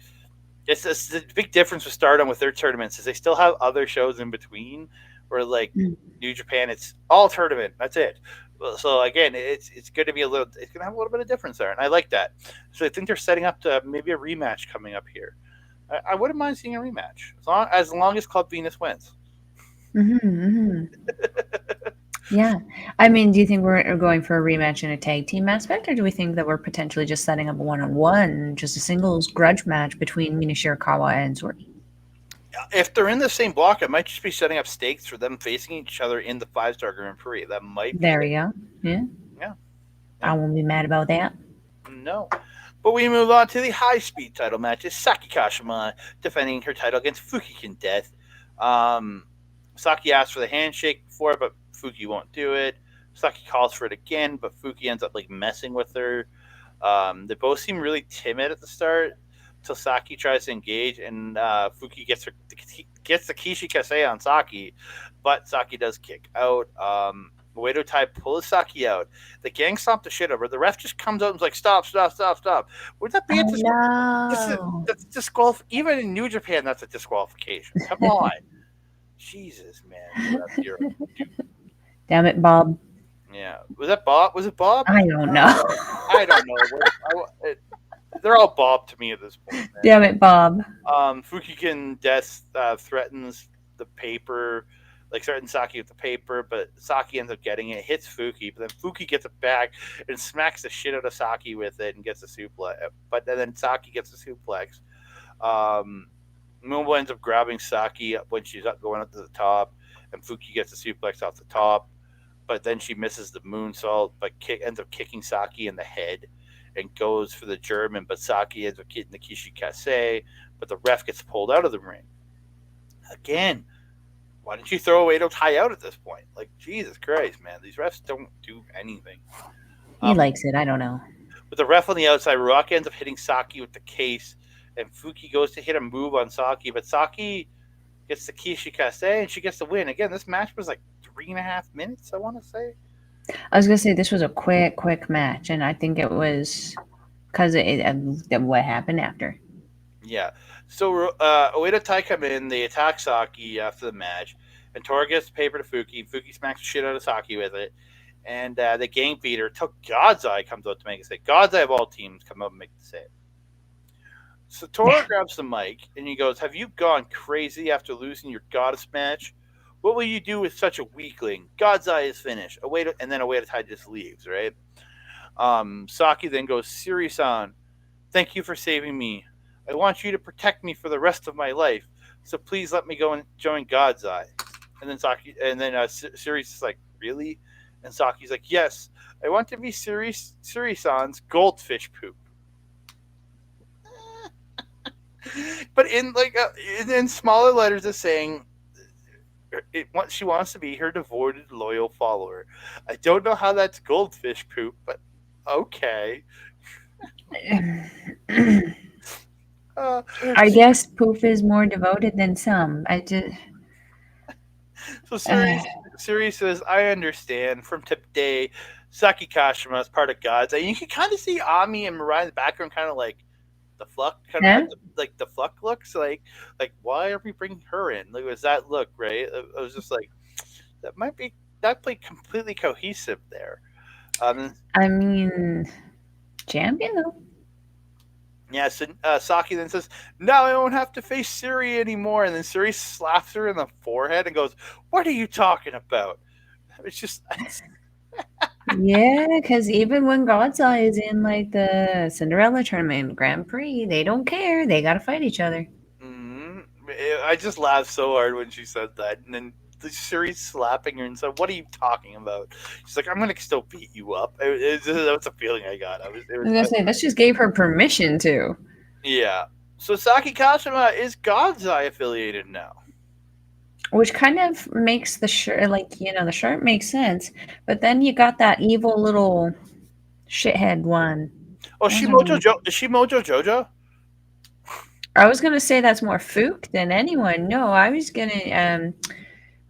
it's the big difference with Stardom with their tournaments is they still have other shows in between. Where like New Japan, it's all tournament. That's it. So again, it's going to be a little. It's going to have a little bit of difference there, and I like that. So I think they're setting up to maybe a rematch coming up here. I wouldn't mind seeing a rematch as long as Club Venus wins. Mm-hmm, mm-hmm. Yeah. I mean, do you think we're going for a rematch in a tag team aspect, or do we think that we're potentially just setting up a one-on-one, just a singles grudge match between Mina Shirakawa and Zori? If they're in the same block, it might just be setting up stakes for them facing each other in the 5-star Grand Prix. That might be There it. we go. Yeah. Yeah, I yeah. won't be mad about that. No. But we move on to the high speed title match. It's Saki Kashima defending her title against Fukikin Death. Um, Saki asks for the handshake before, but Fuki won't do it. Saki calls for it again, but Fuki ends up like messing with her. They both seem really timid at the start until Saki tries to engage, and Fuki gets the Kishi Kase on Saki, but Saki does kick out. Uedo Tai pulls Saki out. The gang stomp the shit over. The ref just comes out and is like, "Stop! Stop! Stop! Stop!" Would that be a Oh no. that's even in New Japan? That's a disqualification. Come on, Jesus, man, the ref, you're Damn it, Bob. yeah. Was that Bob? Was it Bob? I don't know. I don't know. They're all Bob to me at this point, man. Damn it, Bob. Fukigen Death threatens the paper, like threatens Saki with the paper, but Saki ends up getting it, hits Fuki, but then Fuki gets it back and smacks the shit out of Saki with it and gets a suplex. But then Saki gets a suplex. Um, Mumbo ends up grabbing Saki when she's up going up to the top, and Fuki gets a suplex off the top. But then she misses the moonsault, but ends up kicking Saki in the head and goes for the German, but Saki ends up getting the Kishi Kase, but the ref gets pulled out of the ring. Again, why didn't you throw Edo Tai out at this point? Like, Jesus Christ, man. These refs don't do anything. He Um, likes it. I don't know. with the ref on the outside, Rock ends up hitting Saki with the case, and Fuki goes to hit a move on Saki, but Saki gets the Kishi Kase, and she gets the win. Again, this match was like 3.5 minutes, I want to say. I was gonna say this was a quick match, and I think it was because what happened after. Yeah. So Oeda Tai come in, they attack Saki after the match, and Tora gets the paper to Fuki. Fuki smacks the shit out of Saki with it, and the gang beater till God's Eye comes out to make a save. God's Eye of all teams come out and make the save. So Tora grabs the mic and he goes, "Have you gone crazy after losing your goddess match? What will you do with such a weakling? God's Eye is finished." And then Oeda Tai just leaves, right? Saki then goes, "Siri-san, thank you for saving me. I want you to protect me for the rest of my life. So please let me go and join God's Eye." And then Siri's is like, "Really?" And Saki's like, "Yes, I want to be Siri-san's goldfish poop." But in like in smaller letters, it's saying she wants to be her devoted, loyal follower. I don't know how that's goldfish poop, but okay. Uh, I guess Poof is more devoted than some. I just. So Uh, Siri says, "I understand. From today, Saki Kashima is part of God's." And you can kind of see Ami and Mirai in the background, kind of like the Fluck, kind of huh? had like the Fluck looks like why are we bringing her in? Like, was that look right? I was just like, that might be that played completely cohesive there. Um, I mean, champion though. yeah, so Saki then says, "Now I won't have to face Siri anymore." And then Siri slaps her in the forehead and goes, "What are you talking about?" It's just Yeah, because even when God's Eye is in like the Cinderella tournament Grand Prix, they don't care. They gotta fight each other. Mm, I just laughed so hard when she said that, and then the Siri's slapping her and said, "What are you talking about?" She's like, "I'm gonna still beat you up." That's a feeling I got. I was gonna say this just gave her permission to, Yeah. So Saki Kashima is God's Eye affiliated now. which kind of makes the shirt like the shirt makes sense, but then you got that evil little shithead one. Oh, What was her name? Is she Mojo Jojo? I was gonna say that's more Fook than anyone. No, I was gonna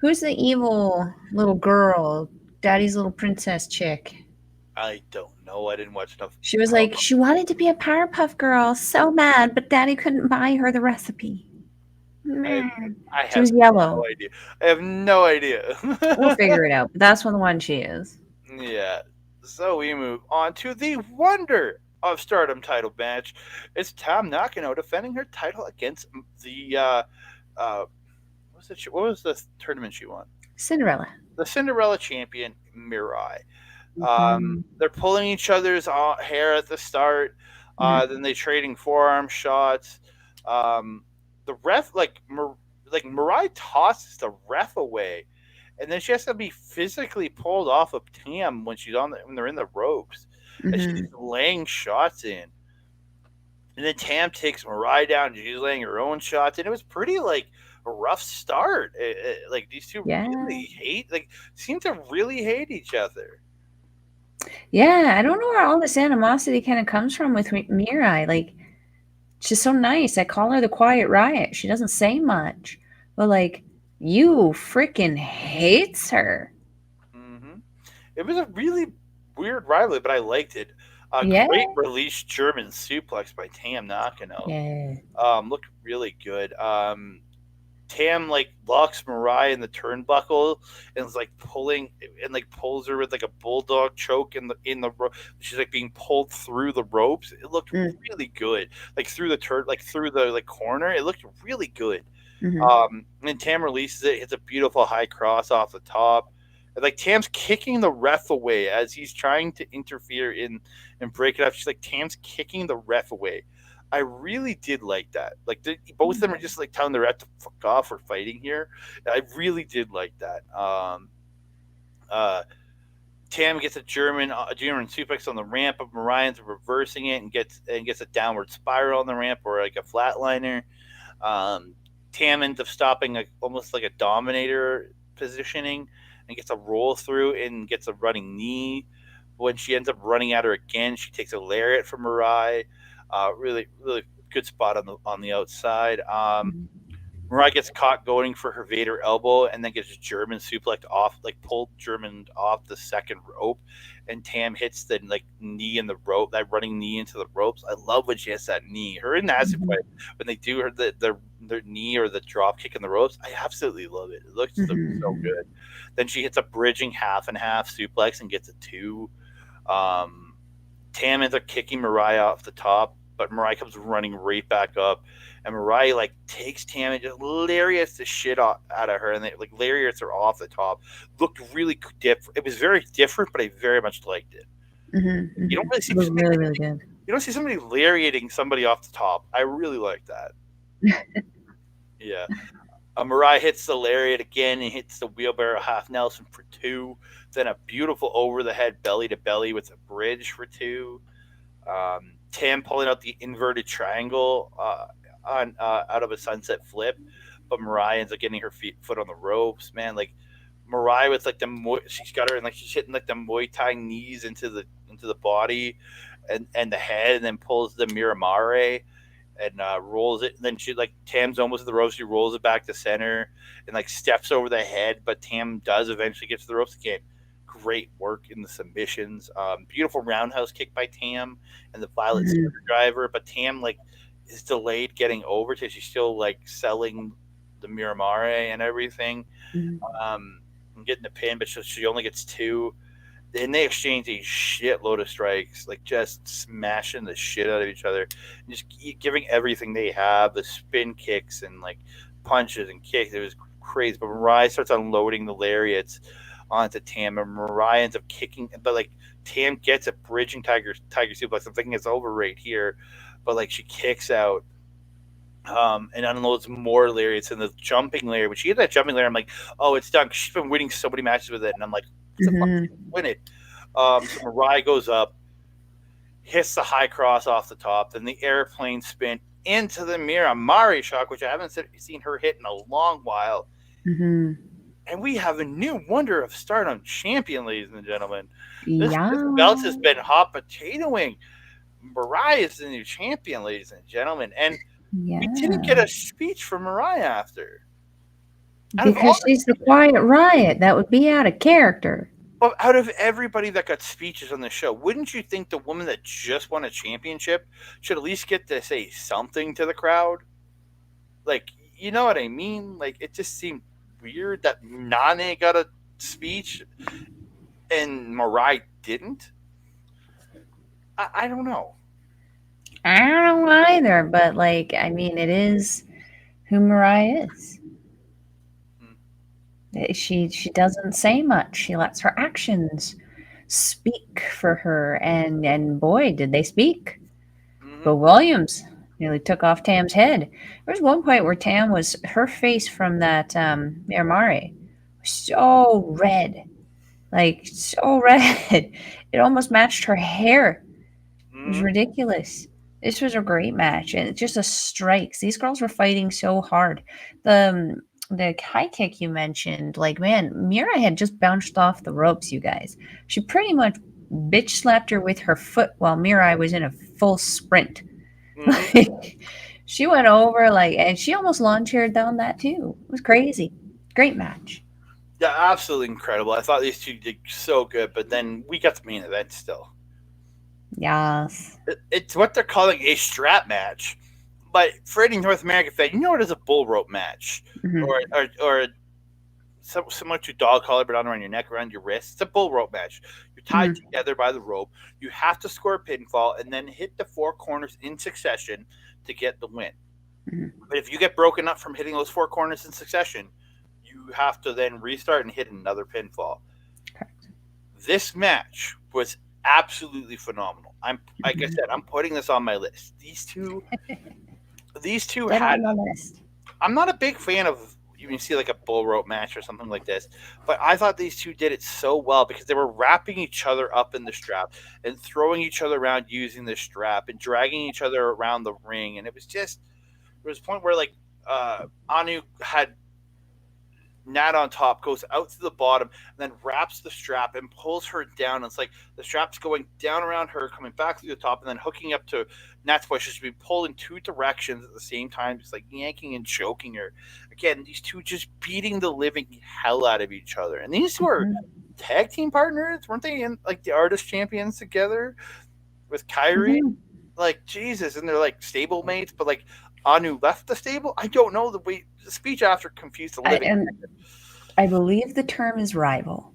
who's the evil little girl, Daddy's little princess chick? I don't know. I didn't watch enough. She was like, she wanted to be a Powerpuff Girl so bad, but Daddy couldn't buy her the recipe. I, Man. I She have was yellow. no idea. I have no idea. We'll figure it out. But that's one the one she is. Yeah. So we move on to the Wonder of Stardom title match. It's Tam Nakano defending her title against the what was the tournament she won? Cinderella. the Cinderella champion, Mirai. Mhm. They're pulling each other's hair at the start. Mhm. Then they trading forearm shots. Um, the ref like Mirai tosses the ref away, and then she has to be physically pulled off of Tam when when they're in the ropes, and she's Mhm. just laying shots in. And then Tam takes Mirai down, and she's laying her own shots, and it was pretty like a rough start. Like these two Yeah. really seem to really hate each other. Yeah, I don't know where all this animosity kind of comes from with Mirai. Like, she's so nice. I call her the quiet riot. She doesn't say much, but like, you freaking hates her. Hmm. It was a really weird rivalry, but I liked it. A Yeah. great release German suplex by Tam Nakano. Yeah. Looked really good. Tam like locks Mirai in the turnbuckle and is like pulling and like pulls her with like a bulldog choke in the she's like being pulled through the ropes. It looked Mm. really good, like through the through the like corner. It looked really good. Mhm. And Tam releases it, hits a beautiful high cross off the top. And, like Tam's kicking the ref away as he's trying to interfere in and break it up. She's like Tam's kicking the ref away. I really did like that. Like both of them are just like telling the ref to fuck off for fighting here. I really did like that. Uh, Tam gets a German suplex on the ramp, but Marian's reversing it and gets a downward spiral on the ramp or like a flatliner. Um, Tam ends up stopping almost like a dominator positioning and gets a roll through and gets a running knee. When she ends up running at her again, she takes a lariat from Mirai. Really, really good spot on the outside. Mhm. Mirai gets caught going for her Vader elbow and then gets German suplexed off, like pulled German off the second rope, and Tam hits the like knee in the rope, that running knee into the ropes. I love when she has that knee. Her and Natsupoi, Mhm. when they do their knee or the drop kick in the ropes, I absolutely love it. It looks so Mhm. good. Then she hits a bridging half and half suplex and gets a two. Um, Tam ends up kicking Mirai off the top, but Mirai comes running right back up, and Mirai like takes Tam and just lariats the shit out of her, and they like lariats her off the top. Looked really different. It was very different, but I very much liked it. Mhm. You don't Mhm. really It see was really, really good. you don't see somebody lariating somebody off the top. I really like that. Yeah. Mirai hits the lariat again and hits the wheelbarrow half Nelson for two. Then a beautiful over the head belly to belly with a bridge for two. Tam pulling out the inverted triangle on out of a sunset flip, but Mariah ends up getting her foot on the ropes. Man, like Mariah with like she's got her and like she's hitting like the Muay Thai knees into the body and the head, and then pulls the Miramare and rolls it. And then she like Tam's almost at the ropes. She rolls it back to center and like steps over the head, but Tam does eventually get to the ropes again. Great work in the submissions. Beautiful roundhouse kick by Tam and the violet Mhm. screwdriver, but Tam like is delayed getting over to she's still like selling the Miramare and everything. Mhm. Um, and getting the pin, but she only gets two. Then they exchange a shitload of strikes, like just smashing the shit out of each other, and just giving everything they have, the spin kicks and like punches and kicks. It was crazy. But Mariah starts unloading the lariats onto Tam, and Mariah ends up kicking, but like Tam gets a bridging tiger suplex. I'm thinking it's over right here, but like she kicks out and unloads more lariats and the jumping lariat. When she hit that jumping lariat, I'm like, oh, it's done. 'Cause she's been winning so many matches with it, and I'm like, what the fuck? Mhm. Win it. So Mariah goes up, hits the high cross off the top, then the airplane spin into the Mari shock, which I haven't seen her hit in a long while. Mhm. And we have a new Wonder of Stardom champion, ladies and gentlemen. This belt has Yeah. been hot potatoing. Mariah is the new champion, ladies and gentlemen. And we didn't get Yeah. a speech from Mariah after. Out of all Because she's the quiet riot. That would be out of character. Well, out of everybody that got speeches on the show, wouldn't you think the woman that just won a championship should at least get to say something to the crowd? Like, you know what I mean? Like, it just seemed weird that Nane got a speech and Mirai didn't. I don't know. I don't know either, but like, I mean, it is who Mariah is. Hmm. She doesn't say much. She lets her actions speak for her, and boy, did they speak. Hmm. But Williams nearly took off Tam's head. There was one point where Tam was her face from that Miramare was so red, like so red, it almost matched her hair. It was Hmm. ridiculous. This was a great match, and just the strikes. These girls were fighting so hard. The high kick you mentioned, like man, Mira had just bounced off the ropes. You guys, she pretty much bitch slapped her with her foot while Mirai was in a full sprint. Hmm. Like she went over like, and she almost lawn chaired down that too. It was crazy. Great match. Yeah, absolutely incredible. I thought these two did so good, but then we got the main event still. Yes. It's what they're calling a strap match. But for any North American fan, you know it is a bull rope match, Hmm. or similar to dog collar, but on around your neck, around your wrist. It's a bull rope match. You're tied Hmm. together by the rope. You have to score a pinfall and then hit the four corners in succession to get the win. Hmm. But if you get broken up from hitting those four corners in succession, you have to then restart and hit another pinfall. This match was absolutely phenomenal. I'm like I Hmm. said, I'm putting this on my list. These two Get had. on the list. I'm not a big fan of you see like a bull rope match or something like this, but I thought these two did it so well because they were wrapping each other up in the strap and throwing each other around using the strap and dragging each other around the ring, and it was just there was a point where like Anu had Nat on top, goes out to the bottom, and then wraps the strap and pulls her down. And it's like the strap's going down around her, coming back through the top, and then hooking up to Natsupoi. She should be pulled in two directions at the same time, just like yanking and choking her. Again, these two just beating the living hell out of each other. And these two are Hmm. tag team partners, weren't they? In like the artist champions together with Kyrie, Hmm. like Jesus, and they're like stablemates, but like Anu left the stable. I don't know the speech after confused the living. And I believe the term is rival.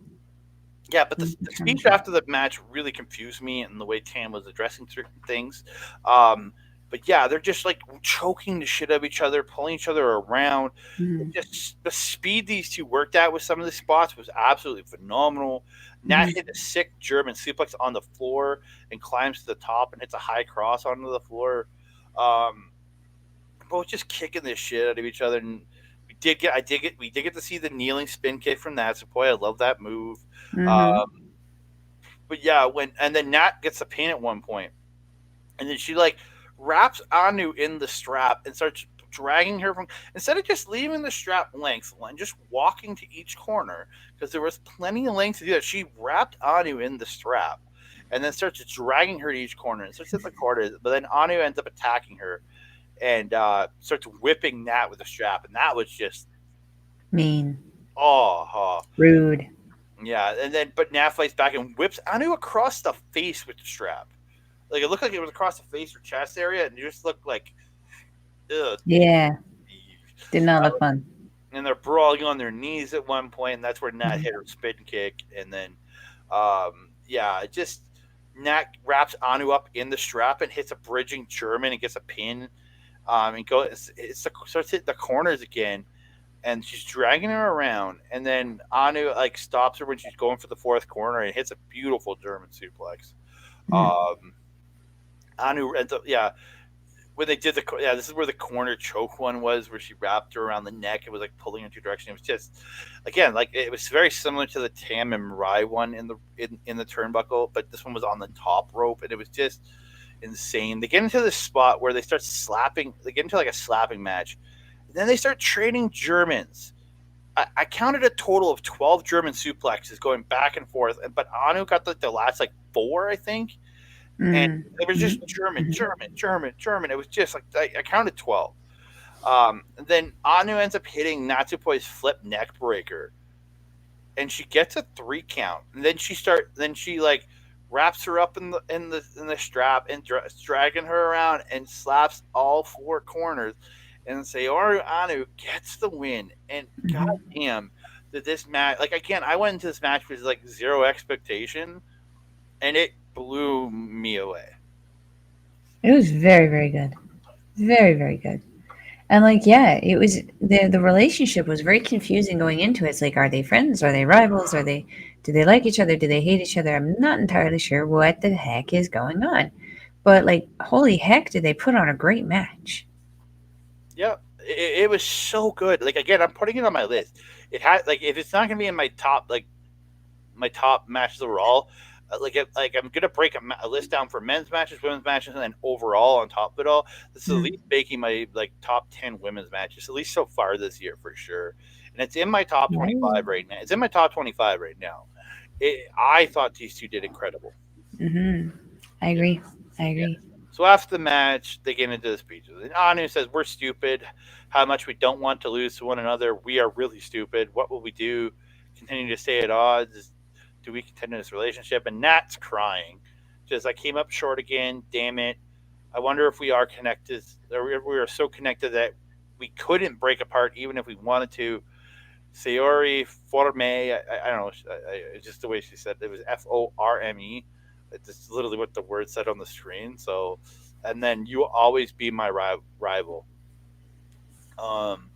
Yeah, but The the term speech is rival. after the match really confused me and the way Tam was addressing certain things. Um, but yeah, they're just like choking the shit out of each other, pulling each other around. It Hmm. just the speed these two worked at with some of the spots was absolutely phenomenal. Nat Hmm. hit a sick German suplex on the floor and climbs to the top and hits a high cross onto the floor. Um, both just kicking the shit out of each other. And we did get to see the kneeling spin kick from Natsupoi. I love that move. Hmm. Um, but yeah, when and then Nat gets the pin at one point, and then she like wraps Anu in the strap and starts dragging her from instead of just leaving the strap length and just walking to each corner because there was plenty of length to do that. She wrapped Anu in the strap and then starts dragging her to each corner and starts at the corner. But then Anu ends up attacking her and starts whipping Nat with the strap, and that was just Mean. oh, Rude. yeah. And then but Nat fights back and whips Anu across the face with the strap. Like it looked like it was across the face or chest area, and it just looked like, ugh. Yeah. Did not look fun. And they're brawling on their knees at one point, and that's where Nat Hmm. hit her spin kick, and then, yeah, it just Nat wraps Anu up in the strap and hits a bridging German and gets a pin, and starts hitting the corners again, and she's dragging her around, and then Anu like stops her when she's going for the fourth corner and hits a beautiful German suplex. Hmm. Um, Anu ends up, yeah, when they did this is where the corner choke one was, where she wrapped her around the neck. It was like pulling in two directions. It was just, again, like it was very similar to the Tam and Mirai one in the turnbuckle, but this one was on the top rope, and it was just insane. They get into this spot where they start slapping. They get into like a slapping match, and then they start trading Germans. I counted a total of 12 German suplexes going back and forth, but Anu got the last like four, I think, and Mm. it was Mhm. just German, Mhm. German, German, German. It was just like I counted 12. And then Anu ends up hitting Natsupoi's flip neck breaker, and she gets a three count. And then she like wraps her up in the strap and dragging her around and slaps all four corners. And Saori Anu gets the win. And Mhm. goddamn, did this match like again? I went into this match with like zero expectation, and it blew me away. It was very, very good. Very, very good. And like, yeah, it was the relationship was very confusing going into it. It's like, are they friends? Are they rivals? Are they do they like each other? Do they hate each other? I'm not entirely sure what the heck is going on. But like, holy heck, did they put on a great match? Yeah, it was so good. Like again, I'm putting it on my list. It had like if it's not gonna be in my top like my top matches overall, like I'm gonna break a list down for men's matches, women's matches, and then overall on top of it all. This is at Mm. least making my like top 10 women's matches at least so far this year for sure, and it's in my top Nice. 25 right now. It's in my top 25 right now. I thought these two did incredible. Mm-hmm. I Yeah. agree. I Yeah. agree. So after the match, they get into the speeches. And Anu says, "We're stupid. How much we don't want to lose to one another. We are really stupid. What will we do? Continue to stay at odds? Do we continue this relationship?" And Nat's crying. Just I came up short again. Damn it. I wonder if we are connected. Or we are so connected that we couldn't break apart even if we wanted to. Saori Forme. I don't know. Just the way she said it was Forme. It's just literally what the word said on the screen. So, and then you will always be my rival. Um,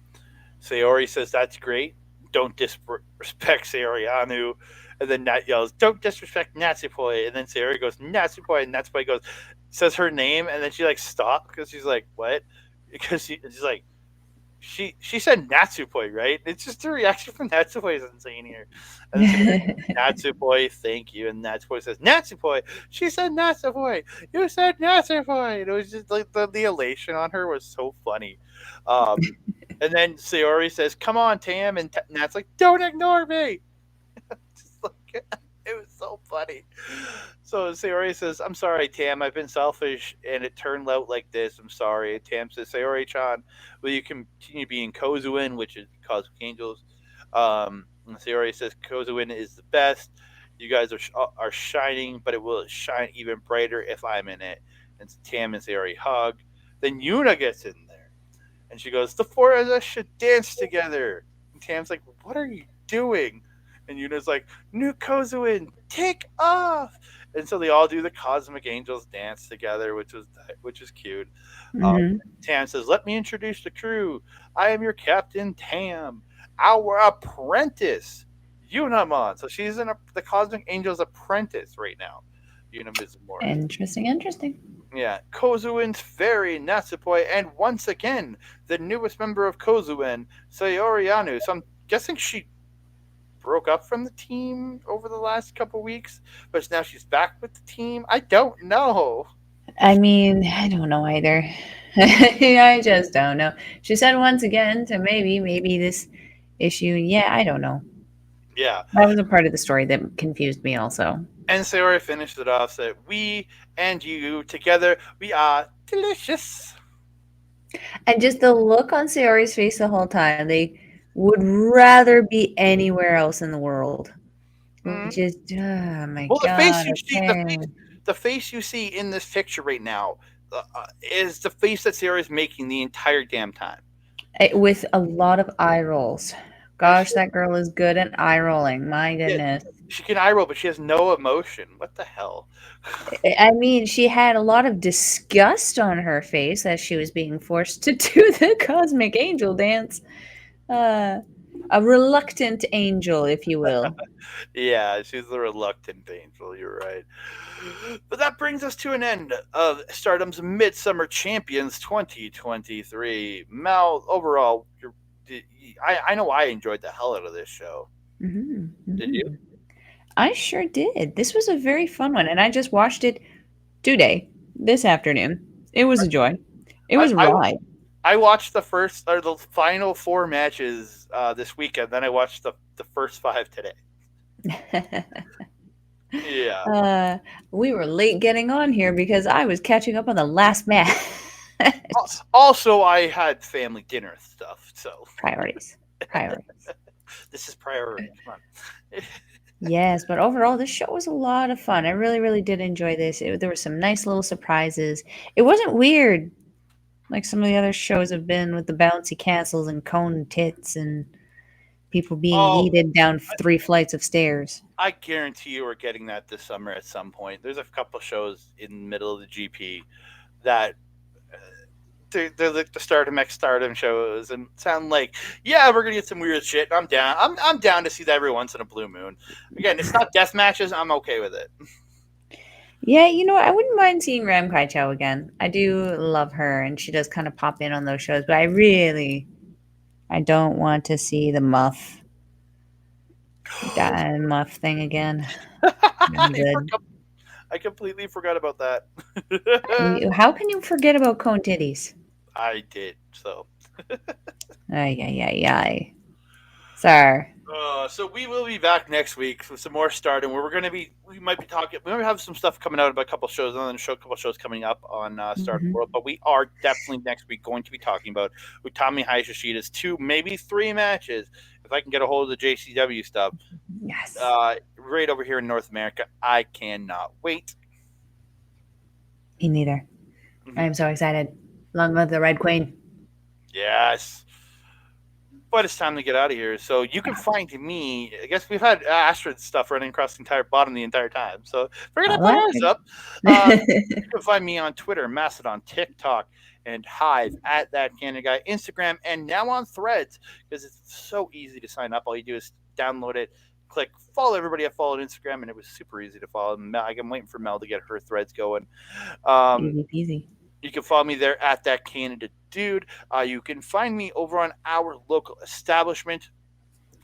Saori says that's great. Don't disrespect Saori Anu. And then Nat yells, "Don't disrespect Natsupoi." And then Saori goes, "Natsupoi." And Natsupoi goes, says her name. And then she like stopped because she's like, "What?" Because she's like, she said Natsupoi, right? It's just the reaction from Natsupoi is insane here. And so Natsupoi, thank you. And Natsupoi says, "Natsupoi." She said Natsupoi. You said Natsupoi. And it was just like the elation on her was so funny. Um, and then Sayori says, "Come on, Tam." And Nat's like, "Don't ignore me." Just like, it was so funny. So Sayori says, "I'm sorry, Tam. I've been selfish and it turned out like this. I'm sorry." And Tam says, "Sayori-chan, will you continue being Kozuin, which is Cosmic Angels?" And Sayori says, "Kozuin is the best. You guys are shining, but it will shine even brighter if I'm in it." And Tam and Sayori hug. Then Yuna gets in there. And she goes, "The four of us should dance together." And Tam's like, "What are you doing?" And Yuna's like, "New Kozuin, take off." And so they all do the Cosmic Angels dance together, which is cute. Um, Hmm. Tam says, "Let me introduce the crew. I am your captain, Tam, our apprentice, Yunamon." So she's the Cosmic Angels apprentice right now, Yuna Mizumori. Interesting, interesting. Yeah, Kozuen's Fairy Natsupoi, and once again, the newest member of Kozuen, Saori Anou. So I'm guessing she broke up from the team over the last couple weeks, but now she's back with the team. I don't know. I mean, I don't know either. I just don't know. She said once again to maybe this issue. Yeah, I don't know. Yeah, That was a part of the story that confused me also. and Saori finished it off, said, "We and you together, we are delicious." And just the look on Sayori's face the whole time, they would rather be anywhere else in the world. Which Mm. is, oh my Well, God, okay. the face you see in this picture right now is the face that Saori is making the entire damn time. With a lot of eye rolls. And Gosh, that girl is good at eye rolling. My yeah, goodness. she can eye roll, but she has no emotion. What the hell? I mean, she had a lot of disgust on her face as she was being forced to do the cosmic angel dance. Uh, a reluctant angel, if you will. Yeah, she's the reluctant angel. You're right. But that brings us to an end of Stardom's Midsummer Champions 2023. Mal, overall, I know I enjoyed the hell out of this show. Hmm. Did you? Hmm. I sure did. This was a very fun one, and I just watched it today, this afternoon. It was a joy. It I, was a I ride. I watched the first or the final four matches this weekend. Then I watched the first five today. Yeah. uh, we were late getting on here because I was catching up on the last match. Also, I had family dinner stuff, so Priorities. Priorities. this is priority. Come on. Yes, but overall, this show was a lot of fun. I really, really did enjoy this. There were some nice little surprises. It wasn't weird like some of the other shows have been with the bouncy castles and cone tits and people being Oh, yeeted down three flights of stairs. I guarantee you we're getting that this summer at some point. There's a couple shows in the middle of the GP that they're like the Stardom X Stardom shows and sound like, yeah, we're gonna get some weird shit. I'm down. I'm down to see that every once in a blue moon. Again, it's not death matches. I'm okay with it. Yeah, I wouldn't mind seeing Ram Kai Chow again. I do love her, and she does kind of pop in on those shows, but I don't want to see the muff thing again. I'm I, good. I completely forgot about that. How can you forget about cone titties? I did so. Ay, ay, ay, ay. Sir. So we will be back next week with some more Stardom, where we might be talking. We might have some stuff coming out about a couple shows, and then a couple shows coming up on Stardom Mhm. World. But we are definitely next week going to be talking about Utami Hayashida's 2, maybe 3 matches, if I can get a hold of the JCW stuff. Yes. Right over here in North America, I cannot wait. Me neither. I Mhm. am so excited. Long live the Red Queen. Yes. But it's time to get out of here. So you can find me. I guess we've had Astrid stuff running across the entire bottom the entire time. So if we're gonna All put right. ours up, you can find me on Twitter, Mastodon, TikTok, and Hive at that Canada guy, Instagram, and now on Threads because it's so easy to sign up. All you do is download it, click follow everybody I followed Instagram, and it was super easy to follow. I'm waiting for Mel to get her threads going. Um, Easy peasy. you can follow me there at that Canada dude. You can find me over on our local establishment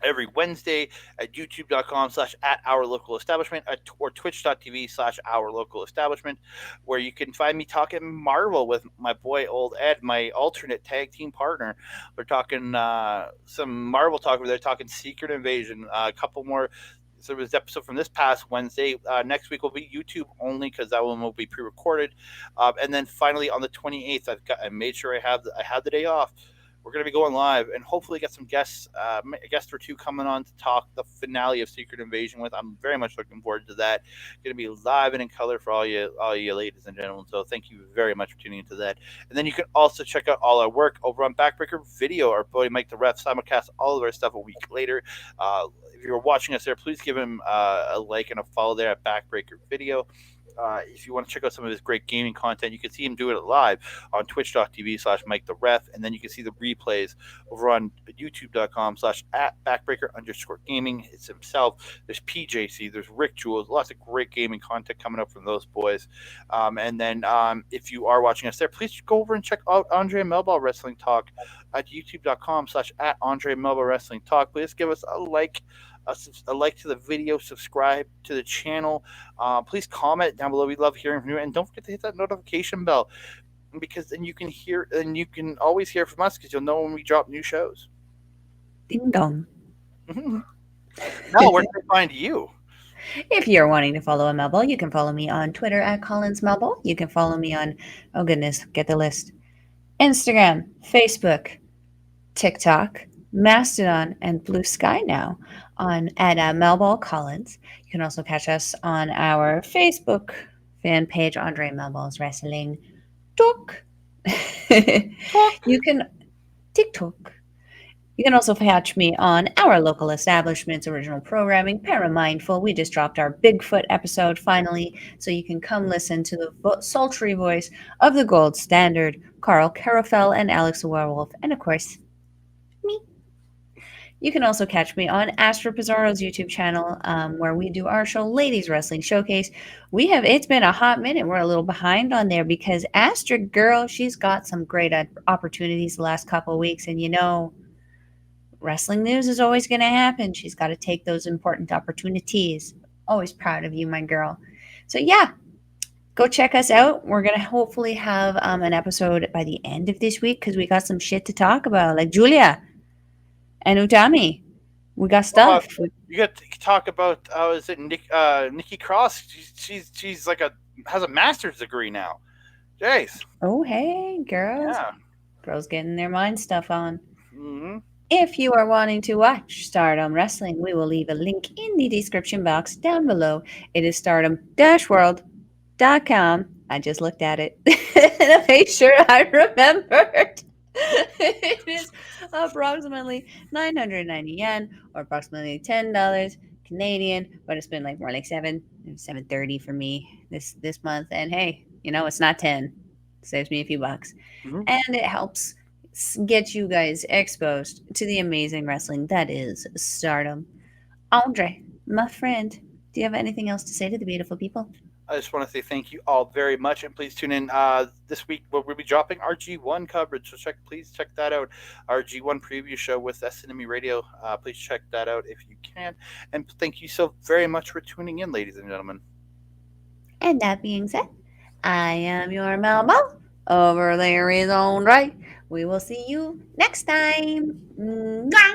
every Wednesday at youtube.com/ at our local establishment or twitch.tv/ our local establishment, where you can find me talking Marvel with my boy Old Ed, my alternate tag team partner. We're talking some Marvel talk. They're talking Secret Invasion, a couple more. So it was an episode from this past Wednesday. Next week will be YouTube only because that one will be pre-recorded. And then finally on the 28th, I made sure I had the day off. We're going to be going live and hopefully get some guests, a guest or two coming on to talk the finale of Secret Invasion with. I'm very much looking forward to that. Going to be live and in color for all you ladies and gentlemen. So thank you very much for tuning into that. And then you can also check out all our work over on Backbreaker Video. Our buddy Mike the Ref simulcast all of our stuff a week later. If you're watching us there, please give him a like and a follow there at Backbreaker Video. If you want to check out some of his great gaming content, you can see him do it live on twitch.tv/ Mike the Ref. And then you can see the replays over on youtube.com/ at backbreaker_gaming. It's himself. There's PJC, there's Rick Jules, lots of great gaming content coming up from those boys. And then if you are watching us there, please go over and check out Andre Melball Wrestling Talk at youtube.com/ at Andre Melball Wrestling Talk. Please give us a like to the video, subscribe to the channel. Please comment down below. We love hearing from you, and don't forget to hit that notification bell because then you can hear and you can always hear from us because you'll know when we drop new shows. Ding dong. Now, where can I find you? If you're wanting to follow a Melball, you can follow me on Twitter at Collins Melball. You can follow me on, oh goodness, get the list, Instagram, Facebook, TikTok, Mastodon, and Blue Sky now on at Melball Collins. You can also catch us on our Facebook fan page, Andre Melball's Wrestling Talk. Talk. You can TikTok. You can also catch me on our local establishment's original programming, Paramindful. We just dropped our Bigfoot episode finally, so you can come listen to the sultry voice of the gold standard, Carl Carafel and Alex the Werewolf, and of course, me. You can also catch me on Astro Pizarro's YouTube channel, where we do our show, Ladies Wrestling Showcase. It's been a hot minute. We're a little behind on there because Astrid girl, she's got some great opportunities the last couple of weeks, and wrestling news is always going to happen. She's got to take those important opportunities. Always proud of you, my girl. So, yeah, go check us out. We're going to hopefully have an episode by the end of this week because we got some shit to talk about. Like Julia and Utami. We got Well, stuff. you got to talk about is it Nikki Cross? She's like has a master's degree now. Jace. Oh, hey, girls. Yeah. Girls getting their mind stuff on. Mm-hmm. If you are wanting to watch Stardom Wrestling, we will leave a link in the description box down below. It is stardom-world.com. I just looked at it to make sure I remembered. It is approximately 990 yen or approximately $10 Canadian, but it's been like more like 7.30 for me this month. And hey, it's not 10. saves me a few bucks, Mhm. and it helps get you guys exposed to the amazing wrestling that is Stardom. Andre, my friend, do you have anything else to say to the beautiful people? I just want to say thank you all very much, and please tune in this week where we'll be dropping our G1 coverage. So please check that out. Our G1 preview show with SNME Radio. Please check that out if you can. And thank you so very much for tuning in, ladies and gentlemen. And that being said, I am your Melball. Over there is Andre. We will see you next time. Mwah!